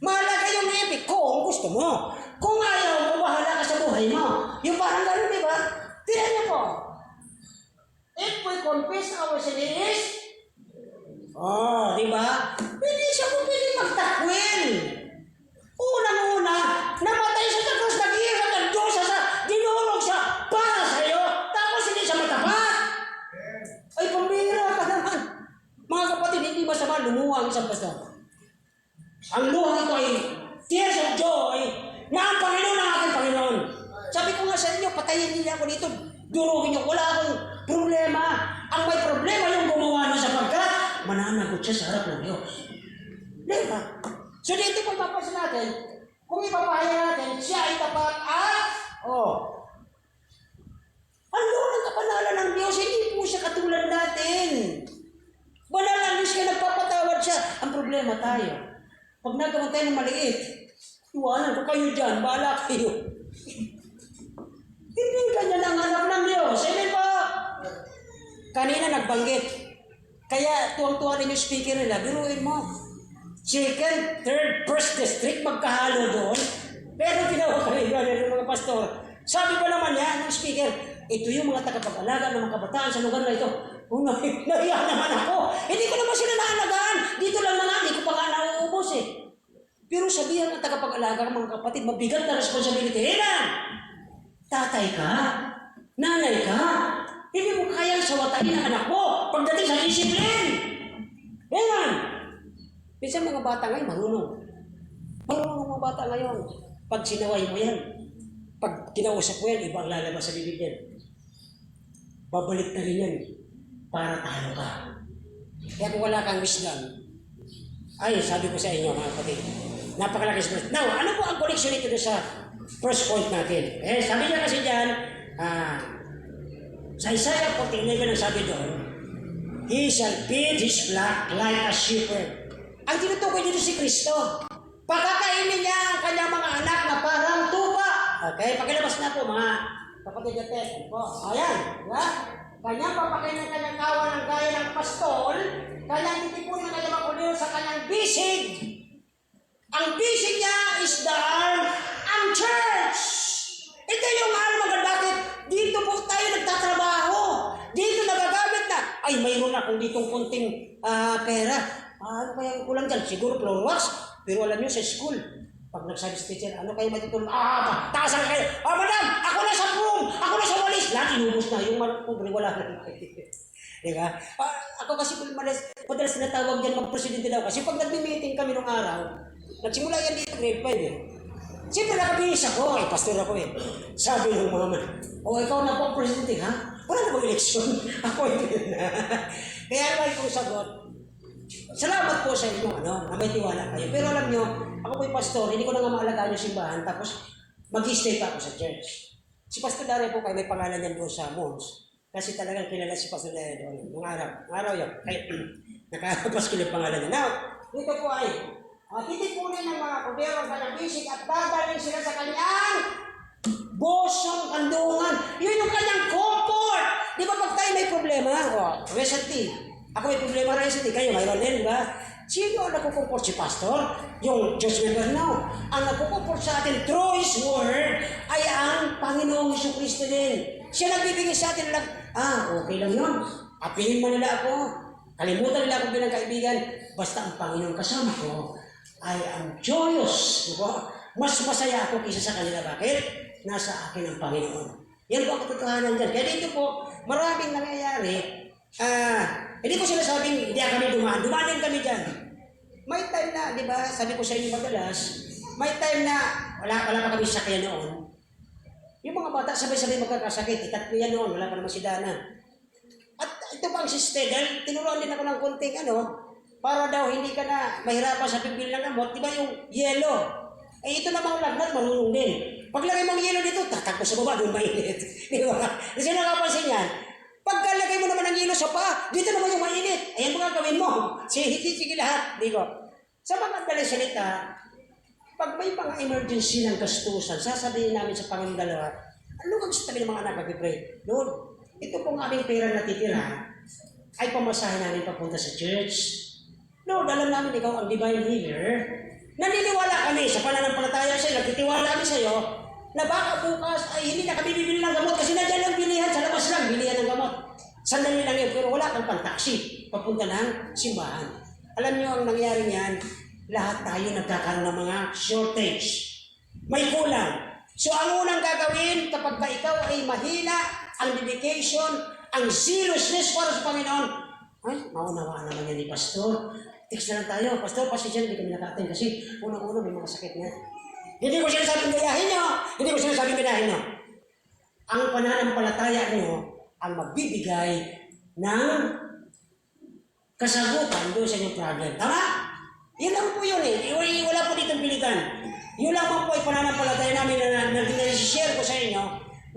mahalaga yung if, kung gusto mo. Kung ayaw mo, bahala ka sa buhay mo. Yung parang gano'n, di ba? Tingnan niyo po. If we confess our sins, di ba? Hindi siya po pwede magtakwil. Unang-una, namatay siya sa krus, nag-iirat ang Diyos sa dinulog siya para sa'yo, tapos hindi siya matapat. Ay, pambira ka naman. Mga kapatid, hindi masama lumuha ang isang pastor. Ang luha ito ay tears of joy na ang Panginoon ang aking Panginoon. Sabi ko nga sa inyo, patayin niya ako dito. Durugin niyo, wala akong problema. Ang may problema yung gumawa na sapagkat mananagot siya sa harap ng Diyos. Diba? So dito kung ipapansin natin, kung ipapahaya natin, siya ay tapat at, ang luha ng kapanalan ng Diyos, hindi po siya katulad natin. Banal ang Diyos kaya nagpapatawad siya. Ang problema tayo, pag nagawa tayo ng maliit, iwanan ko kayo dyan, bahala kayo. Hindi ganyan ang anak ng Diyos. Amen po? Kanina nagbanggit. Kaya tuwang-tuwa rin yung speaker nila, biruin mo. Second, third, first district, magkahalo doon. Pero ginawa kami ng mga pastor. Sabi pa naman niya, ng speaker, ito yung mga tagapag-alaga ng mga kabataan sa lugar na ito. Nahiya naman ako. Hindi ko naman sila naalagaan. Dito lang naman, hindi ko pa nga nauubos eh. Pero sabihan ng tagapag-alaga ng mga kapatid, mabigat na responsibility. Hinan! Tatay ka? Nanay ka? Hindi mo kayang sawatain ang anak mo pagdating sa disiplin. Hinan! Minsan mga bata ngayon, marunong. Marunong mga bata ngayon. Pag sinaway mo yan, pag kinausap mo yan, ibang lalabas sa bibig yan. Babalik na rin yan para talo ka. Kaya kung wala kang wisdom, ay, sabi ko sa inyo mga kapatid, napakalaki sa Now, ano po ang connection nito sa first point natin? Sabi niya kasi dyan, sa Isaiah 49 ang sabi doon, He shall feed His flock like a shepherd. Ang tinutukoy dito si Kristo. Pakakainin niya ang kanyang mga anak na parang tupa. Okay, pakilabas na po mga kapatid natin. Ayan, diba? Kanyang papakainin ng kanyang kawan ng gaya ng pastol, kanyang titipon ng kanyang makuliro sa kanyang bisig. Ang bisig niya is the arm, ang church. Ito yung arm, bakit? Dito po tayo nagtatrabaho. Dito nagagamit na. Ay, mayroon akong ditong kunting pera. Ano kaya kulang dyan? Siguro floor wax. Pero alam nyo, sa school, pag nagsabi sa teacher, ano kayo matutulong? Taasan kayo. Madam, ako na sa room, ako na sa walis. Lahat inubos na. Yung pobre, wala na. Diba? Ako kasi madalas tinatawag dyan mag-presidente daw. Kasi pag nag-meeting kami nung araw, nagsimula yan dito, grade 5 eh. Siyempre nakabihis ako, pastor ako eh. Sabi ng mga man, ikaw na po ang presidente, ha? Wala na bang eleksyon? Ako hindi na. Kaya naman kong sagot, salamat po sa inyo, na may tiwala kayo. Pero alam nyo, ako po yung pastor, hindi ko na nga maalagaan yung simbahan, tapos mag-stay pa ako sa church. Si Pastor Dario po kayo, may pangalan niyan doon sa Mons. Kasi talagang kilala si Pastor Leo doon. Mga araw yun. Kaya nakapos ko yung pangalan niya. Now, dito po ay, titipunin ng mga kuberong kanabisig at dadalhin sila sa kanyang bosong kandungan. Yun yung kanyang comfort. Di ba pag tayo may problema? Recently. Ako may problema recently. Kayo mayroon din, di ba? Sino ang nagkukumport? Si Pastor? Yung church member? No. Ang nagkukumport sa atin through His Word ay ang Panginoong Jesucristo din. Siya nagbibigay sa atin lang, okay lang yun. Apihin mo nila ako. Kalimutan nila ako bilang kaibigan. Basta ang Panginoon kasama ko ay ang joyous. Diba? Mas masaya ako kaysa sa kanila. Bakit? Nasa akin ang Panginoon. Yan po ang katotohanan dyan. Kaya dito po, maraming nangyayari. Hindi ko sinasabing hindi kami dumaan. Dumaan din kami dyan. May time na, di ba, sabi ko sa inyo madalas, may time na wala pa kami sakyan noon. Yung mga bata sabay-sabay magkakasakit. Itatlo yan noon, wala pa naman si Dana. At ito pa ang sister, dahil tinuruan din ako ng konting para daw hindi ka na mahirapan sa pipil ng gamot. Di ba yung yelo? Ito namang lagnat, marunong din. Paglagay mong yelo dito, tatakbo sa baba, doon mainit. Di ba? Kasi nakapansin yan. Pagkalagay mo naman ng yelo sa paa, dito naman yung mainit. Ayan mga gawin mo. Sige lahat. Di ba? Sa mga daling salita, pag may mga emergency ng gastusan, sasabihin namin sa Panginoon dalawa, ano ang gusto ng mga anak mag-pray? Lord, ito pong aming pera na titira ay pamasahin namin papunta sa church. Lord, alam namin ikaw ang divine healer. Naniniwala kami sa pananampalataya sa iyo, nagtitiwala kami sa iyo, na baka bukas ay hindi na kami bibili ng gamot kasi nandiyan lang bilihan, sa labas lang bilihan ng gamot. Sandali lang yun, pero wala kang pang-taxi papunta ng simbahan. Alam niyo ang nangyari niyan, lahat tayo nagkakaroon ng mga shortage. May kulang. So ang unang gagawin kapag ba ikaw ay mahina, ang dedication, ang seriousness para sa Panginoon, ay, maunawaan naman yan ni Pastor. Text na lang tayo, Pastor, pasensya, hindi kami nakatin kasi unang-una may mga sakit niya. Hindi ko sinasabing gayahin nyo. Hindi ko sinasabing gayahin nyo. Ang pananampalataya nyo ang magbibigay ng kasagutan doon sa inyong problem. Tama? Yun lang po yun eh. Wala po ditong pilitan. Yun lang po ay pananampalataya namin na share ko sa inyo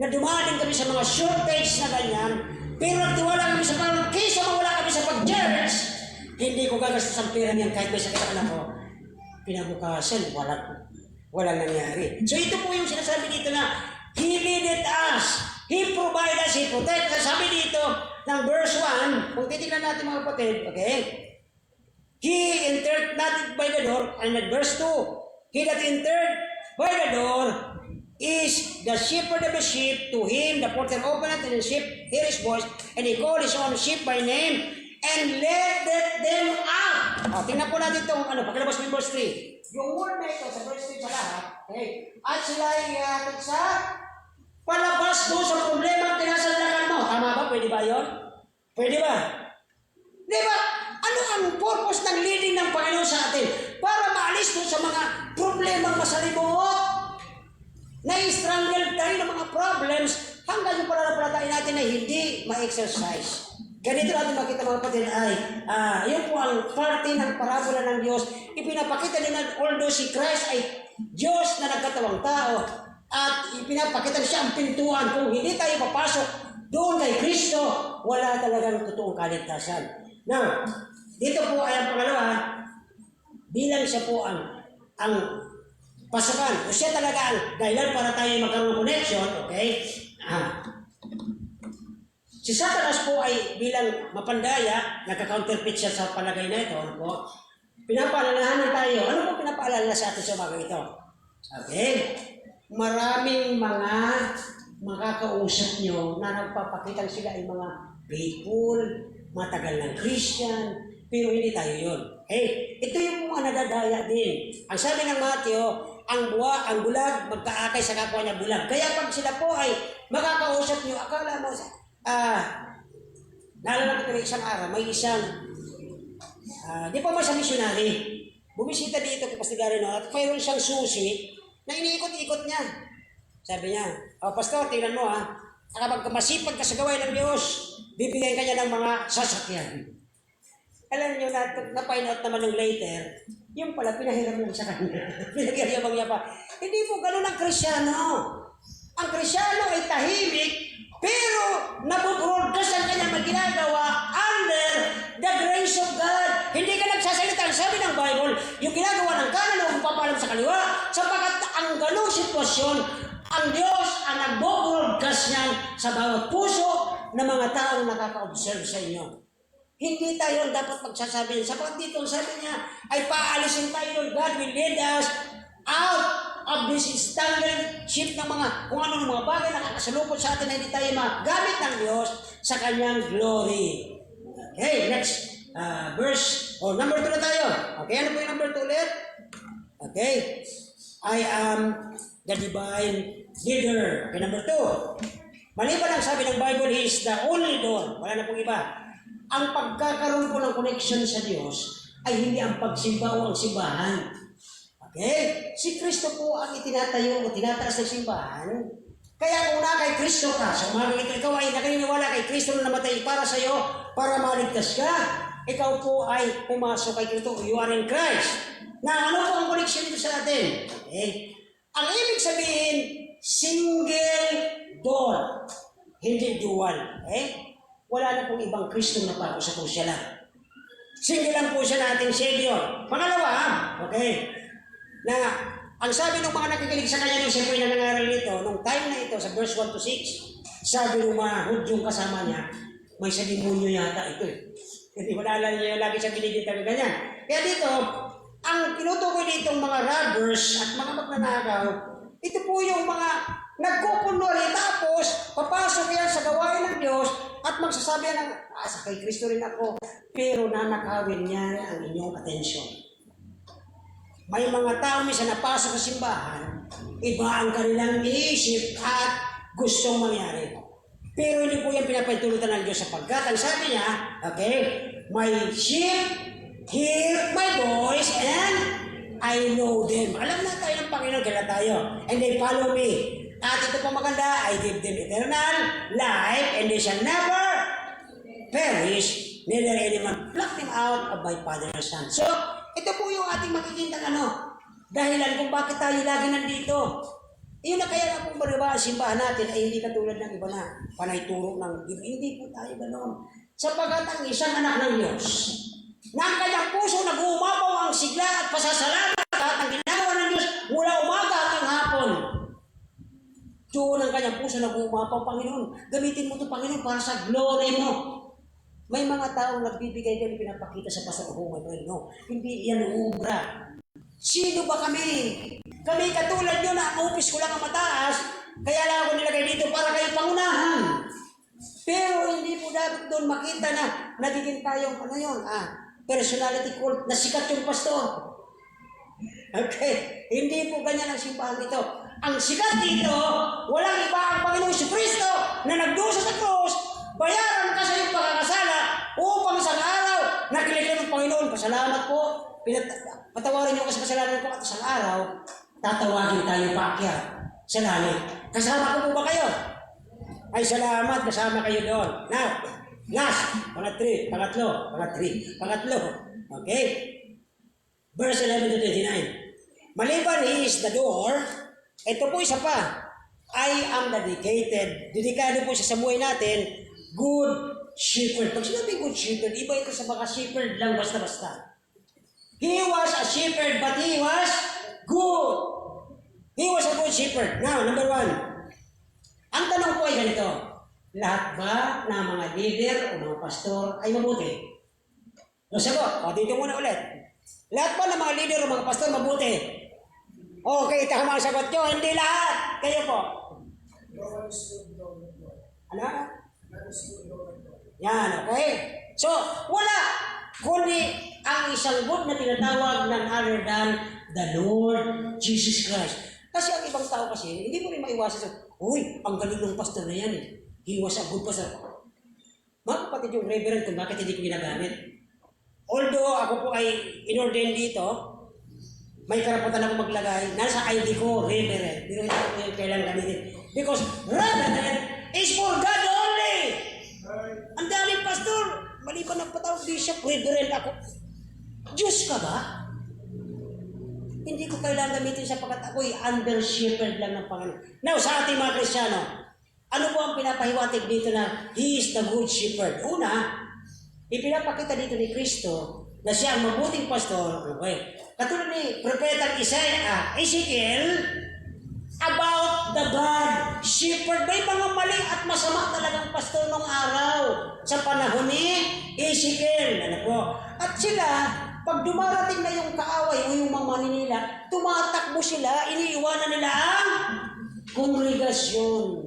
na dumating kami sa mga shortage na ganyan pero nagtiwala kami sa Panginoon kaysa mawala kami sa pag-church. Hindi ko gagastos ang pera niyan kahit may sakit ang anak ko. Pinabukasan, walang nangyari. So ito po yung sinasabi dito na He leaded us, He provided us, He protected us. Sabi dito ng verse 1, kung titignan natin mga kapatid, okay? He entered not by the door, and at verse 2, He that entered by the door is the shepherd of the sheep. To him the porter opened and the sheep hear his voice, and he called his own sheep by name, and led them out. Tingnan po natin itong, pagkalabas mo yung verse 3. Yung word na ito, sa verse 3 sa lahat, okay? At sila ay sa palabas mo sa problema ang tinasandakan mo. Tama ba? Pwede ba yun? Pwede ba? Di ba? Ano ang purpose ng leading ng Panginoon sa atin? Para maalis mo sa mga problemang masalimuot. Na-strangle tayo ng mga problems hanggang yung pananampalataya natin na hindi ma-exercise. Ganito natin makita mga kapatid ay, yun po ang parte ng parabola ng Diyos. Ipinapakita din na although si Christ ay Diyos na nagkatawang tao at ipinapakita siya ang pintuan. Kung hindi tayo papasok doon kay Kristo, wala talagang totoong kaligtasan. Now, dito po ay ang pangalawa, bilang siya po ang pasukan. O siya talaga ang dahilan para tayo magkaroon ng connection, okay? Si Satanas po ay bilang mapandaya, nagka-counterfeit siya sa palagay na ito. Po? Pinapaalalahanan tayo. Ano po pinapaalala sa atin sa bagay ito? Okay? Maraming mga makakausap nyo na nagpapakita sila ay mga faithful, matagal ng Christian, pero hindi tayo yun. Okay? Ito yung mga nadadaya din. Ang sabi ng Matthew, ang bulag, magkaakay sa kapwa niya bulag. Kaya pag sila po ay makakausap nyo, akala mo, naalala ko isang araw, may isang, di pa man sa missionary, bumisita dito kay Pastor Garino at mayroon siyang susi na iniikot-ikot niya. Sabi niya, Pastor, tingnan mo kapag masipag ka sa gawain ng Diyos, bibigyan ka niya ng mga sasakyan. Alam niyo, na-find out naman ng later, yung pala, pinahiram lang sa kanya. Pinagyayabang niya pa. Hindi po ganun ang Krisyano. Ang Krisyano ay tahimik, pero nabubroad impormasyon, ang Diyos ang nagbo-broadcast niyan sa bawat puso ng mga taong nakaka-observe sa inyo. Hindi tayo ang dapat magsasabi. Sapat dito, sabi niya, ay paalisin tayo, Lord God will lead us out of this entangled ship ng mga, kung ano ng mga bagay na nakasalupot sa atin na hindi tayo magamit ng Diyos sa kanyang glory. Okay, next verse, number 2 na tayo. Okay, ano po yung number 2 ulit? Okay, I am the divine leader. Okay, number 2. Maliban ang sabi ng Bible, He is the only door. Wala na pong iba. Ang pagkakaroon po ng connection sa Diyos ay hindi ang pagsimba o ang simbahan. Okay? Si Kristo po ang itinatayo o tinataas ng simbahan. Kaya kung na kay Kristo ka, sa umagang ito, ikaw ay nakaniniwala kay Kristo na namatay para sa iyo, para maligtas ka, ikaw po ay pumasok kay Kristo. You are in Christ. Na ano po ang connection dito sa atin? Okay? Ang ibig sabihin, single door. Hindi dual. Okay? Wala na pong ibang Kristo na pa sa siya lang. Single lang po siya na ating Savior. Pangalawa, okay, na ang sabi ng mga nakikinig sa kanya nung siya po'y nangangaral nito, nung time na ito, sa verse 1 to 6, sabi ng mga Hudyong kasama niya, may sa demonyo yata ito. Hindi malala niya lagi siya binigyan ganyan. Kaya dito, ang tinutukoy ditong mga robbers at mga magnanakaw, ito po yung mga nagkukunwari tapos papasok yan sa gawain ng Diyos at magsasabi ng, sa kay Kristo rin ako, pero nanakawin niyan ang inyong atensyon. May mga tao minsan napasok sa simbahan, iba ang kanilang iniisip at gustong mangyari. Pero hindi po yan pinapahintulutan ng Diyos sapagkat ang sabi niya, okay, my sheep hear my voice and I know them. Alam na tayo ng Panginoon, kaya tayo. And they follow me. At ito po maganda, I give them eternal life and they shall never perish, neither anyone pluck them out of my Father's hand. So, ito po yung ating makikitang dahilan kung bakit tayo lagi nandito. Iyon na kaya na pong bariba ang simbahan natin ay hindi katulad ng iba na panayturo ng hindi po tayo ganoon. Sapagat ang isang anak ng Diyos, na ang kanyang puso nag-uumapaw ang sigla at pasasalamat at ang ginagawa ng Diyos mula umaga hanggang hapon. Doon ang kanyang puso nag-uumapaw, Panginoon. Gamitin mo ito, Panginoon, para sa glory mo. May mga taong nagbibigay kayo pinapakita sa pasakuhungan. No, hindi yan ubra. Sino ba kami? Kami katulad nyo na ang upis ko lang ang mataas, kaya lang ako nilagay dito para kayo pangunahan. Pero hindi po dapat doon makita na nagiging tayong personality cult na sikat yung pastor. Okay, hindi po ganyan ang simbahan ito. Ang sikat dito, walang iba ang Panginoong Jesucristo na nagdusa sa krus, bayaran ka sa iyong pagkakasala upang sa araw nakilig ng Panginoon. Pasalamat po, patawarin niyo kasi kasalanan ko at isang araw, tatawagin tayo paakyat sa langit. Kasama ko po ba kayo? Ay salamat, kasama kayo doon. Now, last, pangatlo. Okay? Verse 11 to 29. Maliban, He is the door. Ito po isa pa. I am dedicated. Dedikado po siya sa buhay natin. Good shepherd. Pag sinabi good shepherd, iba ito sa mga shepherd lang basta-basta. He was a shepherd, but he was good. He was a good shepherd. Now, number 1. Ang tanong po ay ganito. Lahat ba ng mga leader o mga pastor ay mabuti? No, sagot. O, dito muna ulit. Lahat ba ng mga leader o mga pastor mabuti? Okay, tama ang sagot nyo. Hindi lahat. Kayo po. Ano? Yan, okay? So, wala. Kundi ang isang good na tinatawag ng other than the Lord Jesus Christ. Kasi ang ibang tao kasi, hindi mo rin maiwasan sa, uy, ang galing ng pastor na yan eh. He was a good pastor. Mga kapatid yung reverend kung bakit hindi ko ginagamit. Although ako po ay inordain dito, may karapatan ako maglagay, nasa ID ko, reverend. Pero hindi ko yung kailangan gamitin. Because reverend is for God only. Ang daming pastor, maliban ng patawag bishop, reverend ako. Diyos ka ba? Hindi ko kailangan gamitin sapagkat ako'y under shepherd lang ng Panginoon. Now, sa ating mga Kristiyano, ano po ang pinapahiwatig dito na He is the good shepherd? Una, ipinapakita dito ni Kristo na siya ang mabuting pastor. Okay. Katulad ni Propeta Ezekiel, about the bad shepherd. May mga mali at masama talagang pastor nung araw sa panahon ni Ezekiel. Ano po? At sila, pag dumarating na yung kaaway o yung mga maninila, tumatakbo sila, iniiwanan nila ang kongregasyon.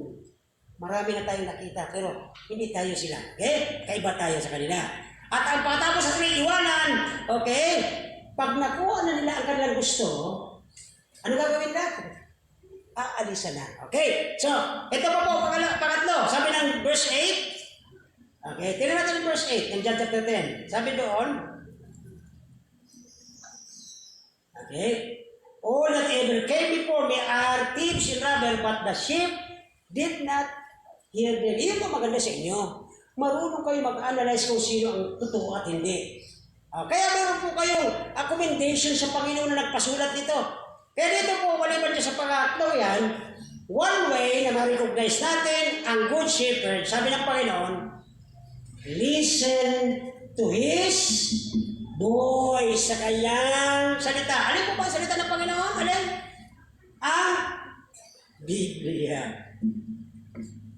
Marami na tayong nakita, pero hindi tayo sila. Okay? Kaiba tayo sa kanila. At ang pagkatapos sa kanilang iwanan, okay? Pag nakuha na nila ang kanilang gusto, ano gagawin na? Aalisan na. Okay? So, ito pa po, pangatlo. Sabi ng verse 8. Okay, tingnan natin yung verse 8 ng John chapter 10. Sabi doon, okay, all that ever came before me are thieves and robbers, but the sheep did not hear them. Iyon ang maganda sa inyo. Marunong kayo mag-analyze kung sino ang totoo at hindi. Kaya meron po kayong commendation sa Panginoon na nagpasulat nito. Kaya dito po, maliban dyan sa pangatlo yan, one way na ma-recognize natin ang good shepherd, sabi ng Panginoon, listen to His voice sa kanyang salita. Alin po ba ang salita ng Panginoon? Alin? Ang Biblia.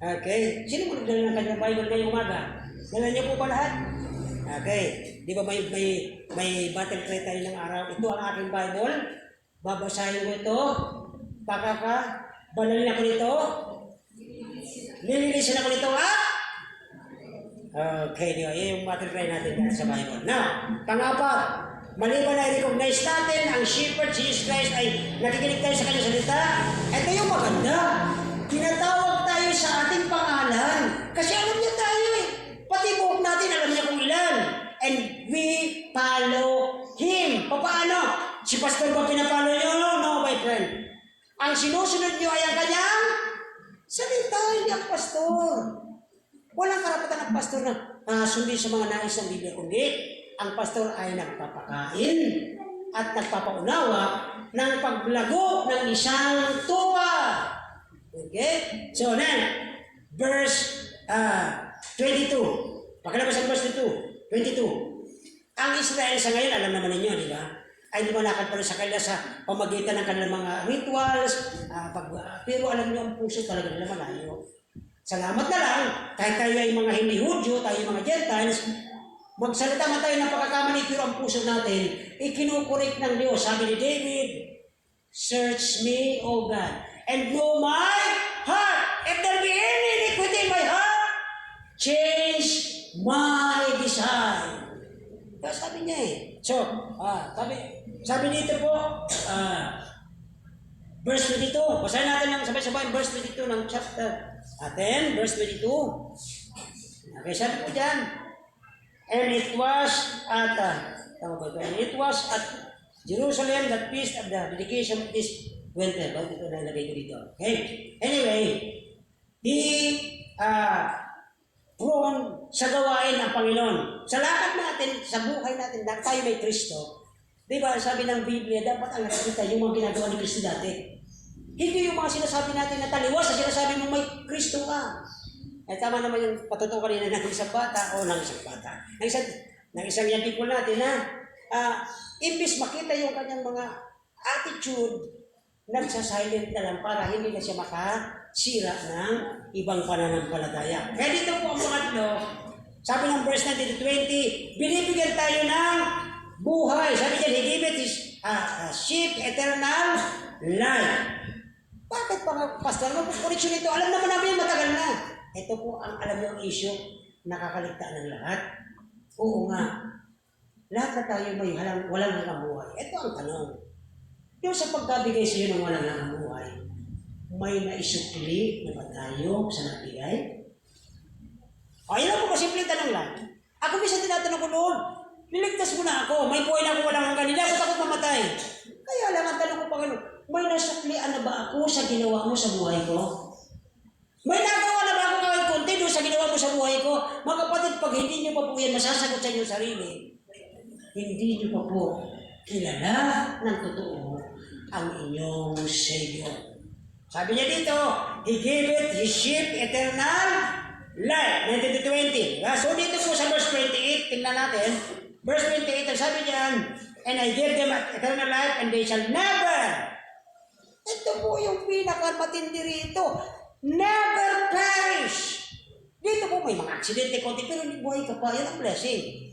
Okay. Sino mo nagdala ng kanyang Bible ngayong umaga? Dala niyo po ba lahat? Okay. Di ba may battle cry tayo ng araw? Ito ang aking Bible. Babasahin ko ito. Banalin ako nito. Lilinisin ako nito. Okay, di ba? Yan yung battle cry natin sa Bible. Now, pang-apat. Maliban na i-recognize natin ang shepherd, si Jesus Christ, ay nakikinig tayo sa kanyang salita. Ito yung maganda. Tinatawag tayo sa ating pangalan. Kasi alam niya tayo eh. Pati buhok natin, alam niya kung ilan. And we follow Him. Paano? Si pastor ba pinapalo niyo? No, my friend. Ang sinusunod niyo ay ang kanyang salita, hindi ang pastor. Walang karapatan ng pastor na sundin sa mga nais ng Biblia, kundi ang pastor ay nagpapakain at nagpapaunawa ng paglago ng isang tuwa. Okay? So then, verse 22. Pakilabas ang verse 22. Ang Israel sa ngayon, alam naman ninyo, di ba? Ay lumalakad pa rin sa kanila sa pamagitan ng kanilang mga rituals. Pero alam niyo, ang puso talaga nila malayo. Salamat na lang, kahit tayo ay mga hindi Hudyo, tayo ay mga Gentiles, magsalita man tayo ng pagkakamali, pero ang puso natin, ikinukorek ng Diyos. Sabi ni David, search me, O God, and know my heart. If there be any iniquity in my heart, change my desire. Kaya sabi niya eh. So, sabi dito po, verse 22. Basahin natin ng sabay-sabay verse 22 ng chapter 10, verse 22. Okay, sabi po dyan, and it was at Jerusalem that feast of the dedication of this winter. Bakit ito nalagay ko dito? Okay. Anyway, prone sa gawain ng Panginoon. Sa lakad natin, sa buhay natin, na tayo may Kristo, di ba, sabi ng Biblia, dapat ang nakikita yung mga ginagawa ni Kristo dati. Hindi yung mga sinasabi natin na taliwas sa sinasabi mong may Kristo ka. Tama naman yung patutukan kanina ng isang bata o ng isang young people natin na imbis makita yung kanyang mga attitude, nagsasilent na lang para hindi na siya makasira ng ibang pananampalataya. Kaya dito po ang pangatlo, sabi ng verse 19-20, binibigyan tayo ng buhay. Sabi niya, He gave His sheep eternal life. Bakit pa, Pastor? Mag-correction ito. Alam naman namin matagal na. Ito po ang alam niyo ang issue, nakakaligtaan ng lahat. Oo nga. Lahat na tayo may walang hanggang buhay. Ito ang tanong. Yung sa pagkabigay sa iyo ng walang hanggang buhay, may naisukli na ba tayo sa nagbigay? Ayun lang po, simple tanong lang. Ako minsan tinatanong ko noon, niligtas mo na ako, may buhay na ako walang hanggan, hindi ako takot mamatay. Kaya lang ang tanong ko pa gano'n, may nasuklian na ba ako sa ginawa mo sa buhay ko? May nagawa na ba ako kahit konti doon sa ginawa mo sa buhay ko? Mga kapatid, pag hindi niyo pa po yan masasagot sa inyong sarili, hindi niyo pa po kilala ng totoo ang inyong Savior. Sabi niya dito, He gave His sheep eternal life. 19-20. So dito po sa verse 28, tingnan natin. Verse 28, ang sabi niyan, and I gave them eternal life and they shall never. Ito po yung pinakamatindi rito. Never perish. Dito po may mga aksidente konti, pero hindi buhay ka pa. Yan ang blessing.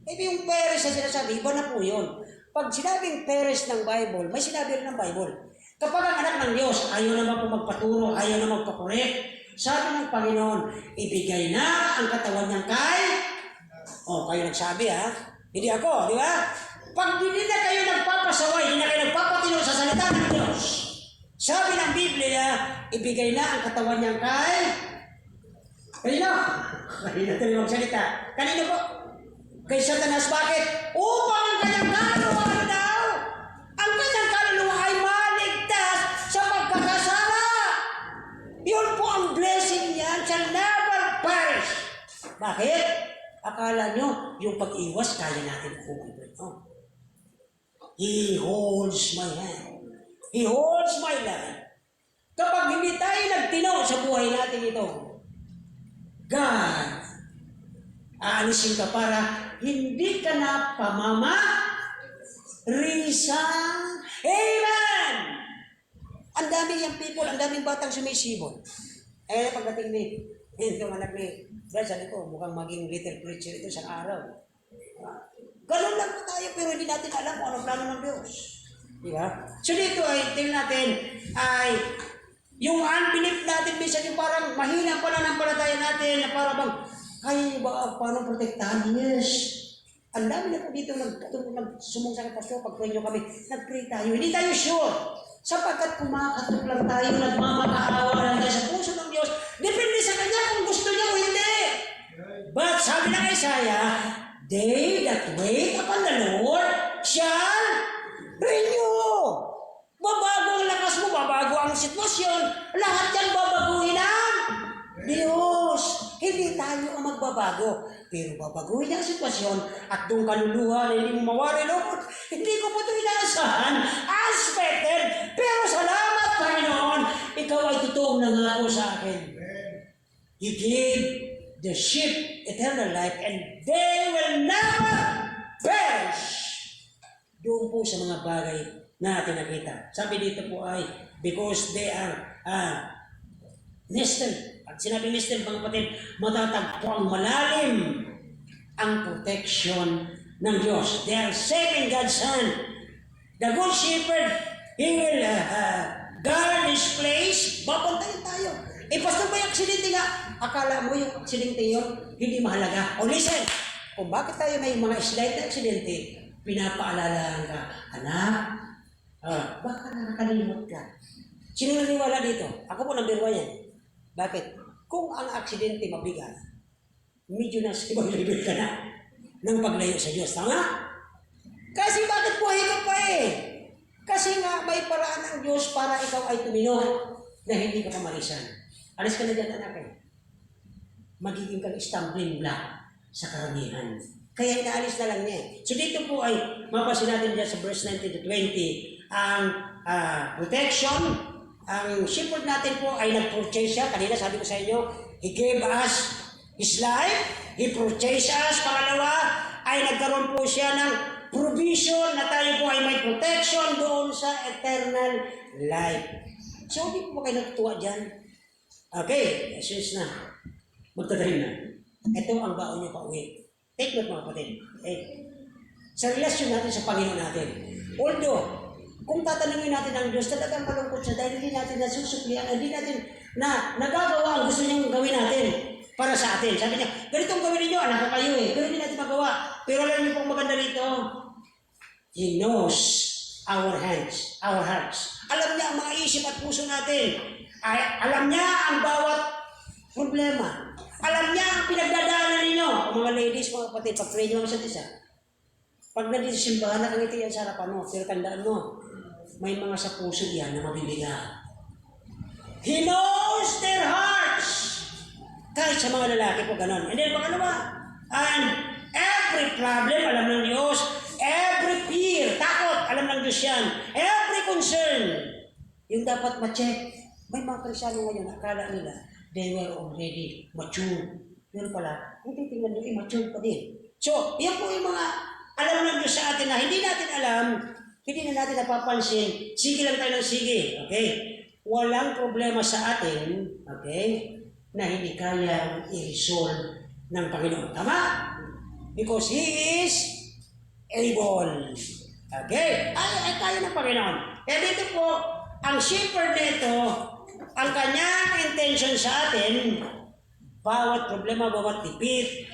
Ito yung perish na sinasabi, iba na po yun. Pag sinabing perish ng Bible, may sinabi rin ng Bible. Kapag ang anak ng Diyos, ayaw naman po magpaturo, ayaw naman magpakorek, sabi ng Panginoon, ibigay na ang katawan niyang kay... kayo nagsabi hindi ako, di ba? Pag hindi na kayo nagpapasaway, hindi na kayo nagpapatino sa salita ng Diyos, sabi ng Biblia, ibigay na ang katawan niyang kay... Kanino? Kanino tayo magsalita? Kanino po? Kay Satanas, bakit? Upang ang kanyang kaluluwa daw, ang kanyang kaluluwa ay maligtas sa pagkakasala. Yun po ang blessing niyan, shall never perish. Bakit? Akala nyo, yung pag-iwas, kaya natin kukunin ito. He holds my hand. He holds my life. Kapag hindi tayo nagtinaw sa buhay natin ito, God, aalisin ka para hindi ka na pamama-risan. Amen! Ang dami yung people, ang daming batang sumisibol. Pagdating ni, itong anak ni, sabi ko, mukhang maging little preacher ito sa araw. Ganun lang po tayo, pero hindi natin alam kung anong plano ng Diyos. Di ba? So dito ay, tingnan natin, ay, yung unbelief natin, minsan yung parang mahina pa na ng palataya natin, na parang bang, kaya niyo ba paano protektahan? Yes. Ang dami na po dito nagsumong sa pastor, pag-pray nyo kami, nag-pray tayo. Hindi tayo sure. Sapagkat kumakatok lang tayo, nagmamakaawa lang tayo sa puso ng Diyos. Depende sa Kanya kung gusto niya o hindi. But sabi ng Isaiah, they that wait upon the Lord shall renew. Babago ang lakas mo, babago ang sitwasyon. Lahat yan babaguhin ang Diyos. Hindi tayo ang magbabago. Pero babaguhin ang sitwasyon at doon kaluluwa na hindi mo mawari loob. Hindi ko po ito inaasahan. Unexpected. Pero salamat, Panginoon. Ikaw ay totoong nangako sa akin. You gave the sheep eternal life and they will never perish. Doon po sa mga bagay na ating nakita. Sabi dito po ay, because they are nested. At sinabi nested, mga kapatid, matatagpo ang malalim ang protection ng Diyos. They are safe in God's hand. The good shepherd, He will guard His place. Babantayan tayo. Pastor, may aksidente nga. Akala mo yung aksidente yun, hindi mahalaga. Listen, kung bakit tayo may mga slight na aksidente, pinapaalala ka, anak, baka nakakalimot ka. Sino naniwala dito? Ako po number 1 yan. Bakit? Kung ang aksidente mabigat, medyo na sa ibang level ka na ng paglayo sa Diyos. Tama? Kasi bakit buhay ka pa Kasi nga may paraan ng Diyos para ikaw ay tumino na hindi ka pamarisan. Alis ka na dyan, anak magiging kang stumbling block sa karamihan. Kaya inaalis na lang niya. So dito po ay mapasin natin dyan sa verse 19 to 20 ang protection. Ang shepherd natin po ay nag-purchase siya. Kanina sabi ko sa inyo, He gave us His life. He purchased us. Pangalawa ay nagkaroon po siya ng provision na tayo po ay may protection doon sa eternal life. So hindi po kayo natutuwa dyan. Okay, since na magtatahin na. Ito ang baon niyo pa uwi. Take note mga kapatid. Sa relasyon natin sa Panginoon natin. Although, kung tatanungin natin ang Diyos, talagang malungkot siya dahil hindi natin nasusuklihan, hindi natin na nagagawa ang gusto niyang gawin natin para sa atin. Sabi niya, ganitong gawin ninyo, anak ko kayo pero hindi natin magawa. Pero alam niyo pong maganda rito, He knows our hands, our hearts. Alam niya ang mga isip at puso natin. Alam niya ang bawat problema. Alam niya ang pinagdadaanan ninyo. Mga ladies, mga kapatid, pag-pray niyo ang isa't isa. Pag nandito sa simbahan, nakangiti yan sa harapan mo. Pero tandaan mo, may mga sa puso yan na mabibigat. He knows their hearts. Kahit sa mga lalaki po ganun. And then, pangalawa, and every problem, alam ng Diyos. Every fear, takot, alam ng Diyos yan. Every concern, yung dapat ma-check. May mga Krisyano ngayon, akala nila, they were already mature. Pero pala, kung titingnan nyo, mature pa din. So, yan po yung mga alam ng Diyos sa atin na hindi natin alam, hindi na natin napapansin, sige lang tayo ng sige, okay? Walang problema sa atin, okay, na hindi kaya i-resolve ng Panginoon. Tama? Because He is able. Okay? Ay kaya ng Panginoon. Kaya dito po, ang shepherd nito, ang kanyang intention sa atin, bawat problema, bawat tipid,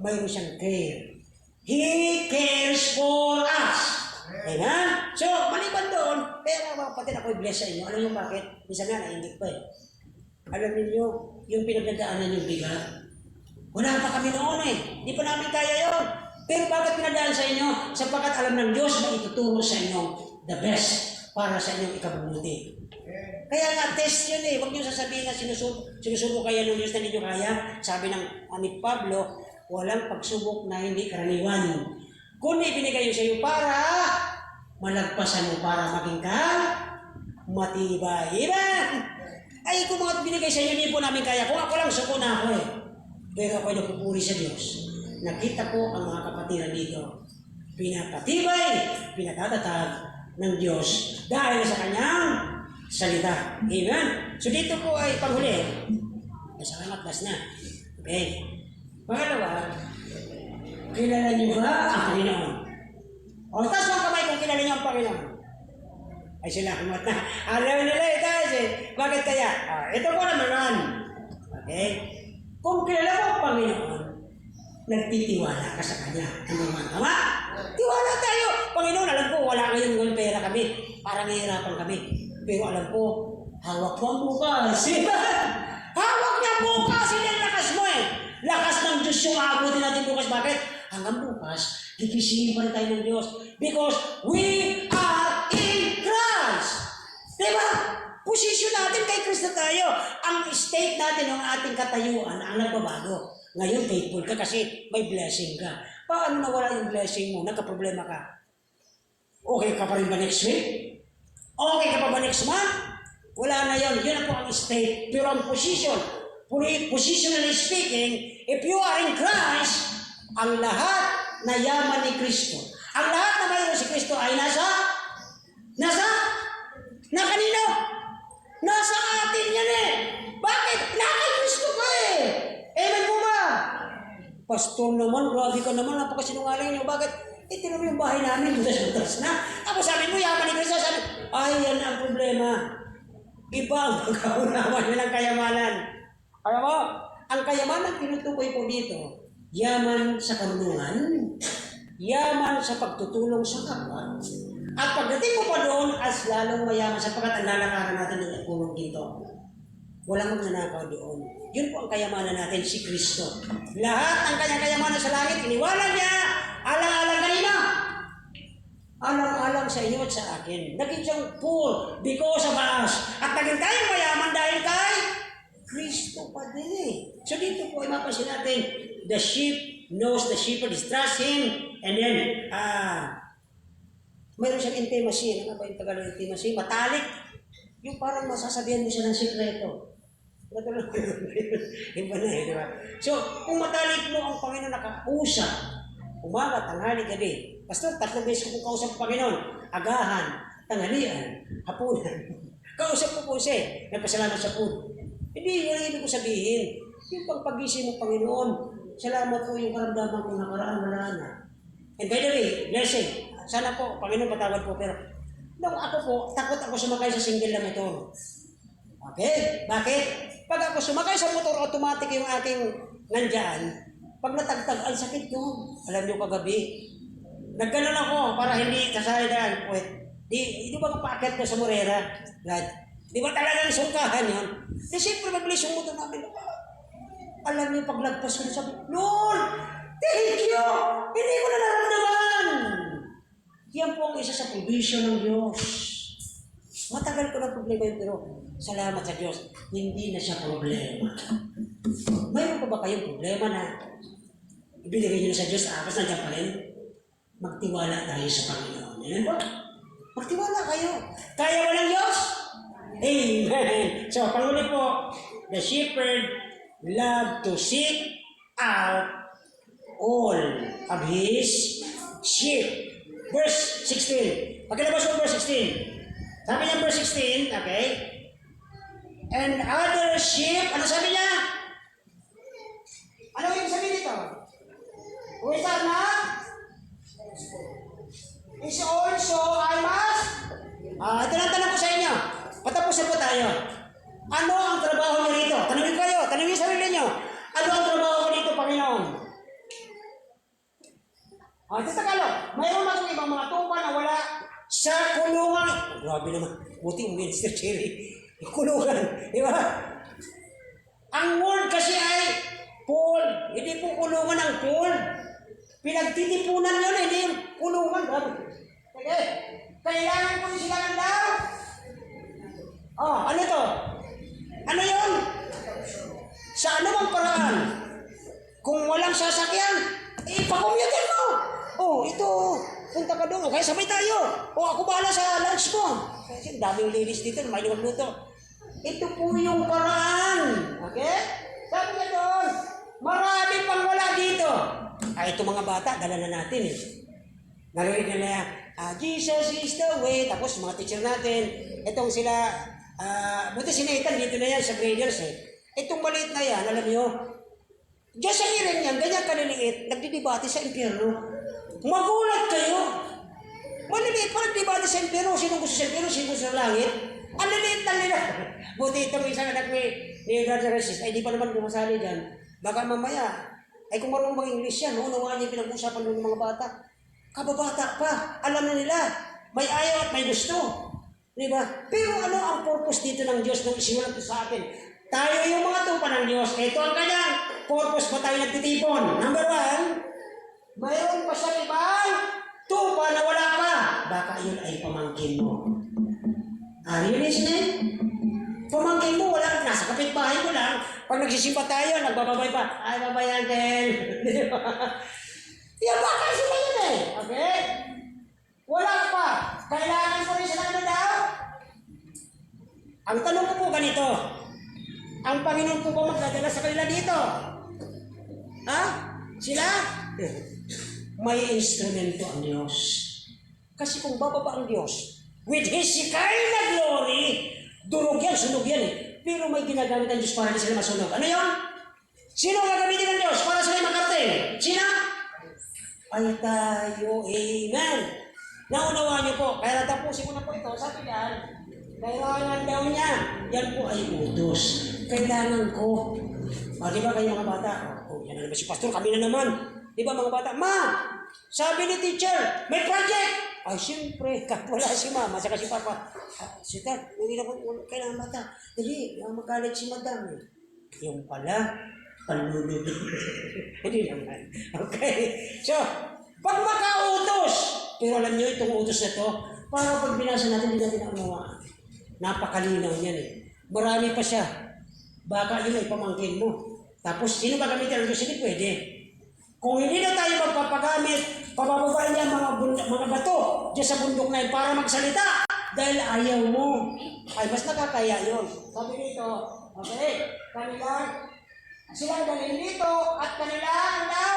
mayroon siyang care. He cares for us. Amen? So, maliban doon, pero mga kapatid, ako'y bless sa inyo. Alam niyo bakit? Minsan nga, nainggit pa eh. Alam niyo, yung pinagdadaanan yung bigat, wala pa kami noon eh. Hindi pa namin kaya yun. Pero bakit pinadaan sa inyo? Sapagkat alam ng Diyos na ituturo sa inyo the best para sa inyong ikabubuti. Kaya nga, test yun eh. Huwag niyo sasabihin na sinusubo kaya ng Diyos na hindi nyo kaya. Sabi ng ni Pablo, walang pagsubok na hindi karaniwan. Kung ibinigay yun sa iyo para malagpasan mo, para maging ka matibay. Amen? Ay, kung mga binigay sa inyo, hindi po namin kaya. Kung ako lang, suko na ako eh. Pero ako'y napupuri sa Diyos. Nakita ko ang mga kapatiran dito. Pinapatibay, pinatatatag ng Diyos dahil sa kanyang salita. Amen? So dito po ay panghuli. Salamat, last na. Okay. Pangalawa, kilala niyo ba ang Panginoon? O, taas ang kamay kung kilala niyo ang Panginoon. Ay sila, kumat na. Alam nila ito eh. Bakit kaya? Ito po naman. Okay? Kung kilala mo ang Panginoon, nagtitiwala ka sa Kanya. Ano man, tama? Tiwala tayo. Panginoon, alam ko, wala ngayong pera kami. Parang nahihirapan kami. Pero alam ko, hawak mo ang bukas. Hawak niya bukas. Hindi ang lakas mo eh. Lakas ng Diyos yung aabutin natin bukas. Bakit? Hanggang bukas, gigisingin pa rin tayo ng Diyos. Because we are in Christ. Diba? Posisyon natin kay Kristo tayo. Ang state natin, ang ating katayuan, ang nagbabago. Ngayon, faithful ka kasi may blessing ka. Paano nawala yung blessing mo? Nagka-problema ka. Okay ka pa rin ba next week? Okay ka pa ba next month? Wala na yun. Yun po ang state. Pero ang position, positionally speaking, if you are in Christ, ang lahat na yaman ni Kristo, ang lahat na mayroon si Kristo ay nasa kanino? Nasa atin yan eh. Bakit? Nasa Kristo ka eh. Amen po ba? Pastor naman, grabe ka naman, napakasinungaling niyo. Bakit? Tinan mo yung bahay namin, butas-butas na. Tapos sabi mo, yaman ni Kristo, sabi, ay, yan ang problema. Iba ang pagkaunawan yun ang kayamanan. Alam mo, ang kayamanan tinutukoy po dito, yaman sa karunungan, yaman sa pagtutulong sa kapwa, at pagdating mo pa doon, as lalong mayaman sapagkat ang lalakaran natin ng tulong dito. Walang magnanakaw doon. Yun po ang kayamanan natin, si Kristo. Lahat ng kanyang kayamanan sa langit, iniwanan niya, alang-alang kanina. Alang-alang sa inyo at sa akin. Naging siyang poor because of us. At naging tayong mayaman dahil kay Kristo pa din eh. So dito po ay mapasin natin, the sheep knows the shepherd is trust him, and then, mayroon siyang intimacy. Ano ba yung Tagalog intimacy? Matalik. Yung parang masasabihan mo siya ng sikreto. Iba na eh, di ba? So, kung matalik mo ang Panginoon nakausap, umaga, tanghali, gabi. Pastor, 3 beses ko kausap ang Panginoon. Agahan, tanghalian, hapunan. Kausap ko po siya. Nagpasalamat sa food. Hindi, yun ang ibig ko sabihin. Yung pagpagising mo, Panginoon, salamat po yung karamdaman ko nakaraan, wala na. And by the way, blessing. Sana po, Panginoon, patawad po, pero nung ako po, takot ako sumakay sa single na motor. Okay? Bakit? Pag ako sumakay sa motor, automatic yung aking nandyan. Pag natagtag, ang sakit yun. Alam niyo kagabi, nagganon ako para hindi sasalidan. Di ba kapakit ko sa Morera? Lad, di ba talagang sungkahan yun? Di siyempre mabilis yung motor namin. Alam niyo, paglagpas ko, sabi, Lord, thank you! Hindi ko na naramdaman! Yan po ang isa sa provision ng Diyos. Matagal ko na problema yun, pero salamat sa Diyos, hindi na siya problema. Mayroon pa ba kayong problema na ibinigay nyo na sa Diyos, tapos nandiyan pa rin? Magtiwala tayo sa Panginoon. Yan ba? Magtiwala kayo. Kaya mo ng Diyos? Amen. So, panghuli po, the shepherd loved to seek out all of his sheep. Verse 16, Pagkalabas mo verse 16. Sabi niya verse 16, okay? And other sheep, ano sabi niya? Ano yung sabi nito? Who is that na? Is also I must. Ito lang tanong ko sa inyo. Patapos na po tayo. Ano ang trabaho niyo rito? Tanungin kayo, tanungin sa sarili niyo. Ano ang trabaho ko dito, Panginoon? Ito Tagalog. Mayroon mga ibang mga tupa na wala sa kulungan. Grabe naman. Buti yung Minister Cherry. Kulungan. Di ba? Ang word kasi ay pool. Hindi po kulungan ang pool. Pinagtitipunan yun, hindi yung kulungan. Okay. Kailangan ko sila ng daw. Ano to? Ano yun? Sa anumang paraan, kung walang sasakyan, ipakommutin mo. Ito, punta ka doon. Kaya sabay tayo. Ako bahala sa lunch mo. Kasi daming ladies dito na may luto. Ito po yung paraan. Okay? Sabi niya doon, marami pang wala dito. Ito mga bata, dala na natin eh. Narinig nila, Jesus is the way. Tapos mga teacher natin, itong sila, buti si Nathan, dito na yan sa graders eh. Itong maliit na yan, alam nyo, Diyos ang irin yan, ganyan kaliliit, nagdidebate sa impyerno. Magulat kayo. Maliliit pa nagdebate sa impyerno, sino gusto sa impyerno, sino gusto sa langit. Ang liliit lang nila. Buti itong isang anak ni Brother Resist, ay di pa naman bumasali dyan. Baka mamaya, ay kung marunong mag-English yan, unawaan niya pinag-usapan ng mga bata. Kababata pa, alam na nila, may ayaw at may gusto. Diba? Pero ano ang purpose dito ng Diyos nang isimulat sa atin? Tayo yung mga tupa ng Diyos. Ito ang kanyang purpose pa tayo nagtitipon. Number 1, mayroon pa sa ibang tupa na wala pa. Baka yun ay pamangkin mo. Are you listening? Pamangkin mo, wala. Nasa kapitbahay mo lang. Pag nagsisimpa tayo, nagbababay pa. Ay, babay uncle. Yan baka sila yun eh. Okay? Wala pa. Kailangan ko rin sila na daw. Ang tanong ko po ganito. Ang Panginoon po ba magdadala sa kanila dito? Sila? May instrumento ang Diyos. Kasi kung bababa ang Diyos, with His Shekinah glory, durog yan, sunog yan eh. Pero may ginagamit ang Diyos para hindi sila masunog. Ano yun? Sino ang gagamitin ng Diyos para sila makarating? Sino? Ay tayo. Amen. Naunawaan niyo po. Kaya natapusin ko na po ito. Sabi yan, kailangan daw niya. Yan po ay utos. Kailangan ko. Di ba kayo mga bata? Yan na naman si Pastor. Kami na naman. Di ba mga bata? Ma! Sabi ni teacher, may project! Ay, siyempre. Wala si mama. Saka si papa. Sitar, hindi na po kailangan bata. Dali, magalit si madam. Yung pala, panlulod. Hindi naman. Okay. So, pag makautos, pero alam nyo, itong utos na to, para pag binasa natin, hindi natin naunawaan. Napakalinaw niyan eh. Marami pa siya. Baka yun ay pamangkin mo. Tapos, sino gagamitin ng Diyos? Hindi pwede. Kung hindi na tayo magpapagamit, pabababain niya mga bato dyan sa bundok na yun para magsalita dahil ayaw mo. Ay, mas nakakaya yun. Sabi dito, okay, silang dalhin dito at kanilang daw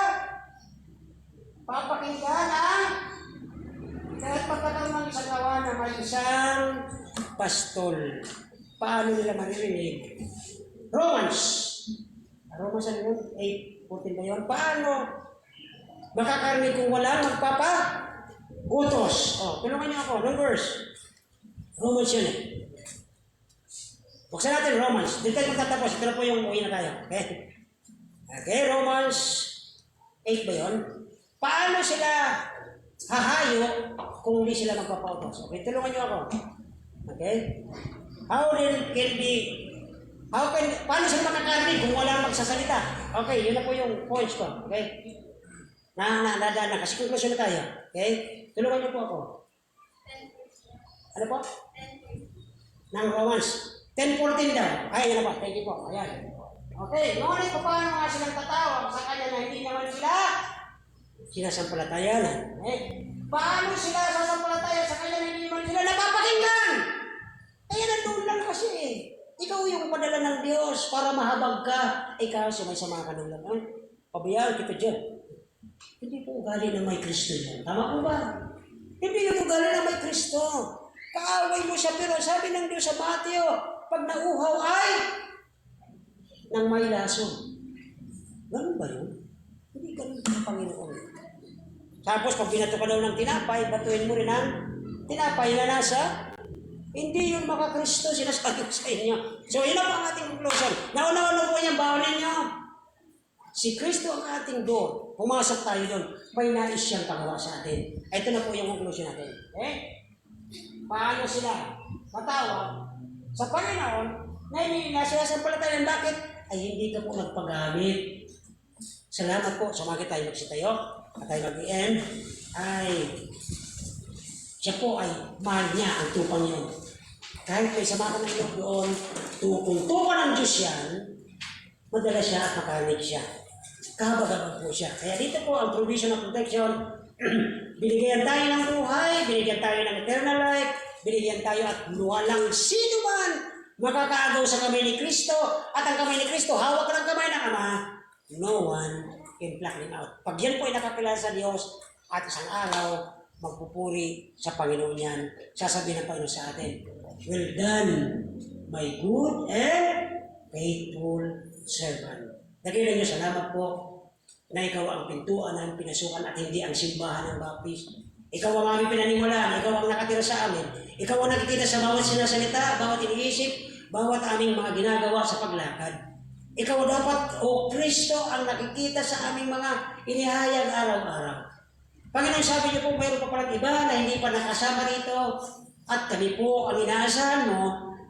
papakinggan ang kahit pagkatang ng isang lawan na may isang pastol. Paano nila maririnig? Romans ano yun? 8:14 ba yun? Paano makakarinig kung walang magpapa-utos? Tulungan niyo ako. Anong verse? Romans yun eh. Buksan natin Romans. Dito tayo magtatapos. Ito na po yung uwi na tayo. Okay? Okay, Romans 8 ba yun? Paano sila hahayo kung hindi sila magpapautos? Okay, tulungan niyo ako. Okay? Paano sila makakarinig kung wala magsasalita? Okay, yun na po yung points ko. Okay? Na kasi conclusion na tayo. Okay? Tulungan niyo po ako. Ano po? Ng Romans 10:14 daw. Ay, yun na po. Thank you po. Ayan. Okay, ngunit paano nga silang tatawag sa kanya na hindi naman sila sinasampalatayan? Paano sila sasampalataya sa kanya na hindi naman sila napapakinggan? Nandun lang kasi eh. Ikaw yung padala ng Diyos para mahabag ka. Ikaw, sumaysama ka ng laman. Pabayaan kita dyan. Hindi po ugali na may Kristo yan. Tama po ba? Hindi yung ugali na may Kristo. Kaaway mo siya, pero sabi ng Diyos sa Mateo, pag nauhaw ay nang may laso. Ganun ba yun? Hindi ganun ang Panginoon. Tapos pag binato ka daw ng tinapay, batuin mo rin ang tinapay na nasa. Hindi yung makakristo, sinasabi ko sa inyo. So yun ang ating conclusion. Nauna-una po niyang bawal ninyo. Si Kristo ang ating door. Pumasok tayo doon. May nais siyang pagawa sa atin. Ito na po yung conclusion natin. Paano sila matawag sa Panginoon na hindi na sinasampalatayan? Bakit? Ay hindi ka po nagpagamit. Salamat po. Sumagit tayo magsitayo at tayo mag-end. Ay siya po ay mahal niya ang tupang yun. Kahit may sama ka ng iyong doon, kung tupan ng Diyos yan, madala siya at makanig siya. Kabagabag po siya. Kaya dito po ang provision of protection, binigyan tayo ng buhay, binigyan tayo ng eternal life, binigyan tayo at walang sino man makakaagaw sa kamay ni Kristo, at ang kamay ni Kristo, hawak ng kamay ng Ama, no one can pluck him out. Pag yan po ay nakapilala sa Diyos, at isang araw, magpupuri sa Panginoon yan, sasabihin ng Panginoon sa atin, well done, my good and faithful servant. Dakilan niyo, salamat po na ikaw ang pintuan ng pinasukan at hindi ang simbahan ng Baptist. Ikaw ang aming pinanimulaan, ikaw ang nakatira sa amin. Ikaw ang nakikita sa bawat sinasalita, bawat iniisip, bawat aming mga ginagawa sa paglakad. Ikaw dapat, O Kristo, ang nakikita sa aming mga inihayag araw-araw. Panginoon, sabi niyo po, mayroon pa palang iba na hindi pa nakasama rito at kami po ang inaasahan mo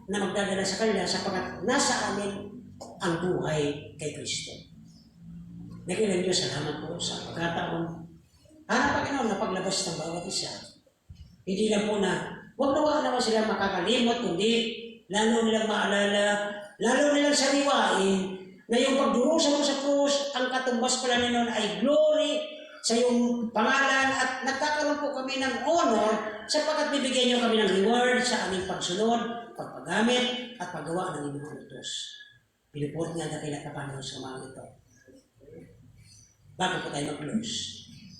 na magdadala sa kanila sapagkat nasa amin ang buhay kay Kristo. Nakilang Diyos, salamat po sa pagkataon. Panginoon, na paglabas ng bawat isa, hindi lang po na, huwag naman sila makakalimot, kundi lalo nilang maalala, lalo nilang sariwain na yung pagdurusa mo sa krus, ang katumbas pala nila ay glory sa iyong pangalan at nagkakaroon po kami ng honor sapagkat bibigyan niyo kami ng reward sa aming pagsunod, pagpagamit at paggawa ng inyong utos. Pinuport nga na kailan Panginoon sa mga ito. Bago po tayo mag-close,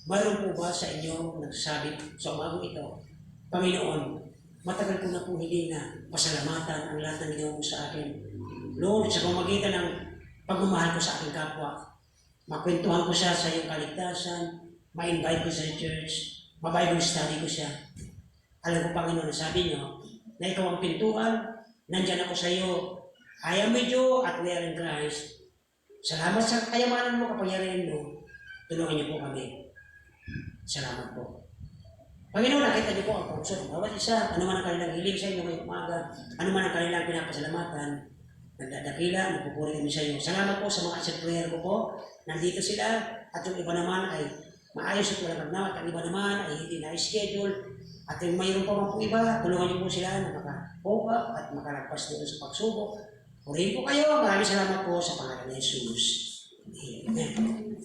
mayroon po ba sa inyo nagsasabi sa umagong ito, Panginoon, matagal ko na po hindi na pasalamatan ang lahat ng ginawa mo sa akin. Lord, sa pamagitan ng pagmamahal ko sa aking kapwa, makwentuhan ko siya sa iyong kaligtasan, ma-invite ko sa church, ma-Bible study ko siya. Alam ko, Panginoon, sabi niyo, na ikaw ang pintuan, nandyan ako sa iyo, I am with you at we are in Christ. Salamat sa kayamanan mo, kapangyarihan mo, tulungan niyo po kami. Salamat po. Panginoon, nakita niyo po ang puso ng bawat isa, ano man ang kanilang hiling sa inyo ngayong umaga, ano man ang kanilang pinapasalamatan, nagdadakila, nagpupuri kami sa iyo. Salamat po sa mga answered prayer ko po. Nandito sila at yung iba naman ay maayos at walang nagnawat. Ang iba naman ay hindi na-schedule. At yung mayroon pa mga po iba, tulungan niyo po sila na maka-pop up at makalagpas dito sa pagsubok. Purihin po kayo. Maraming salamat po sa pangalan ni Jesus. Amen.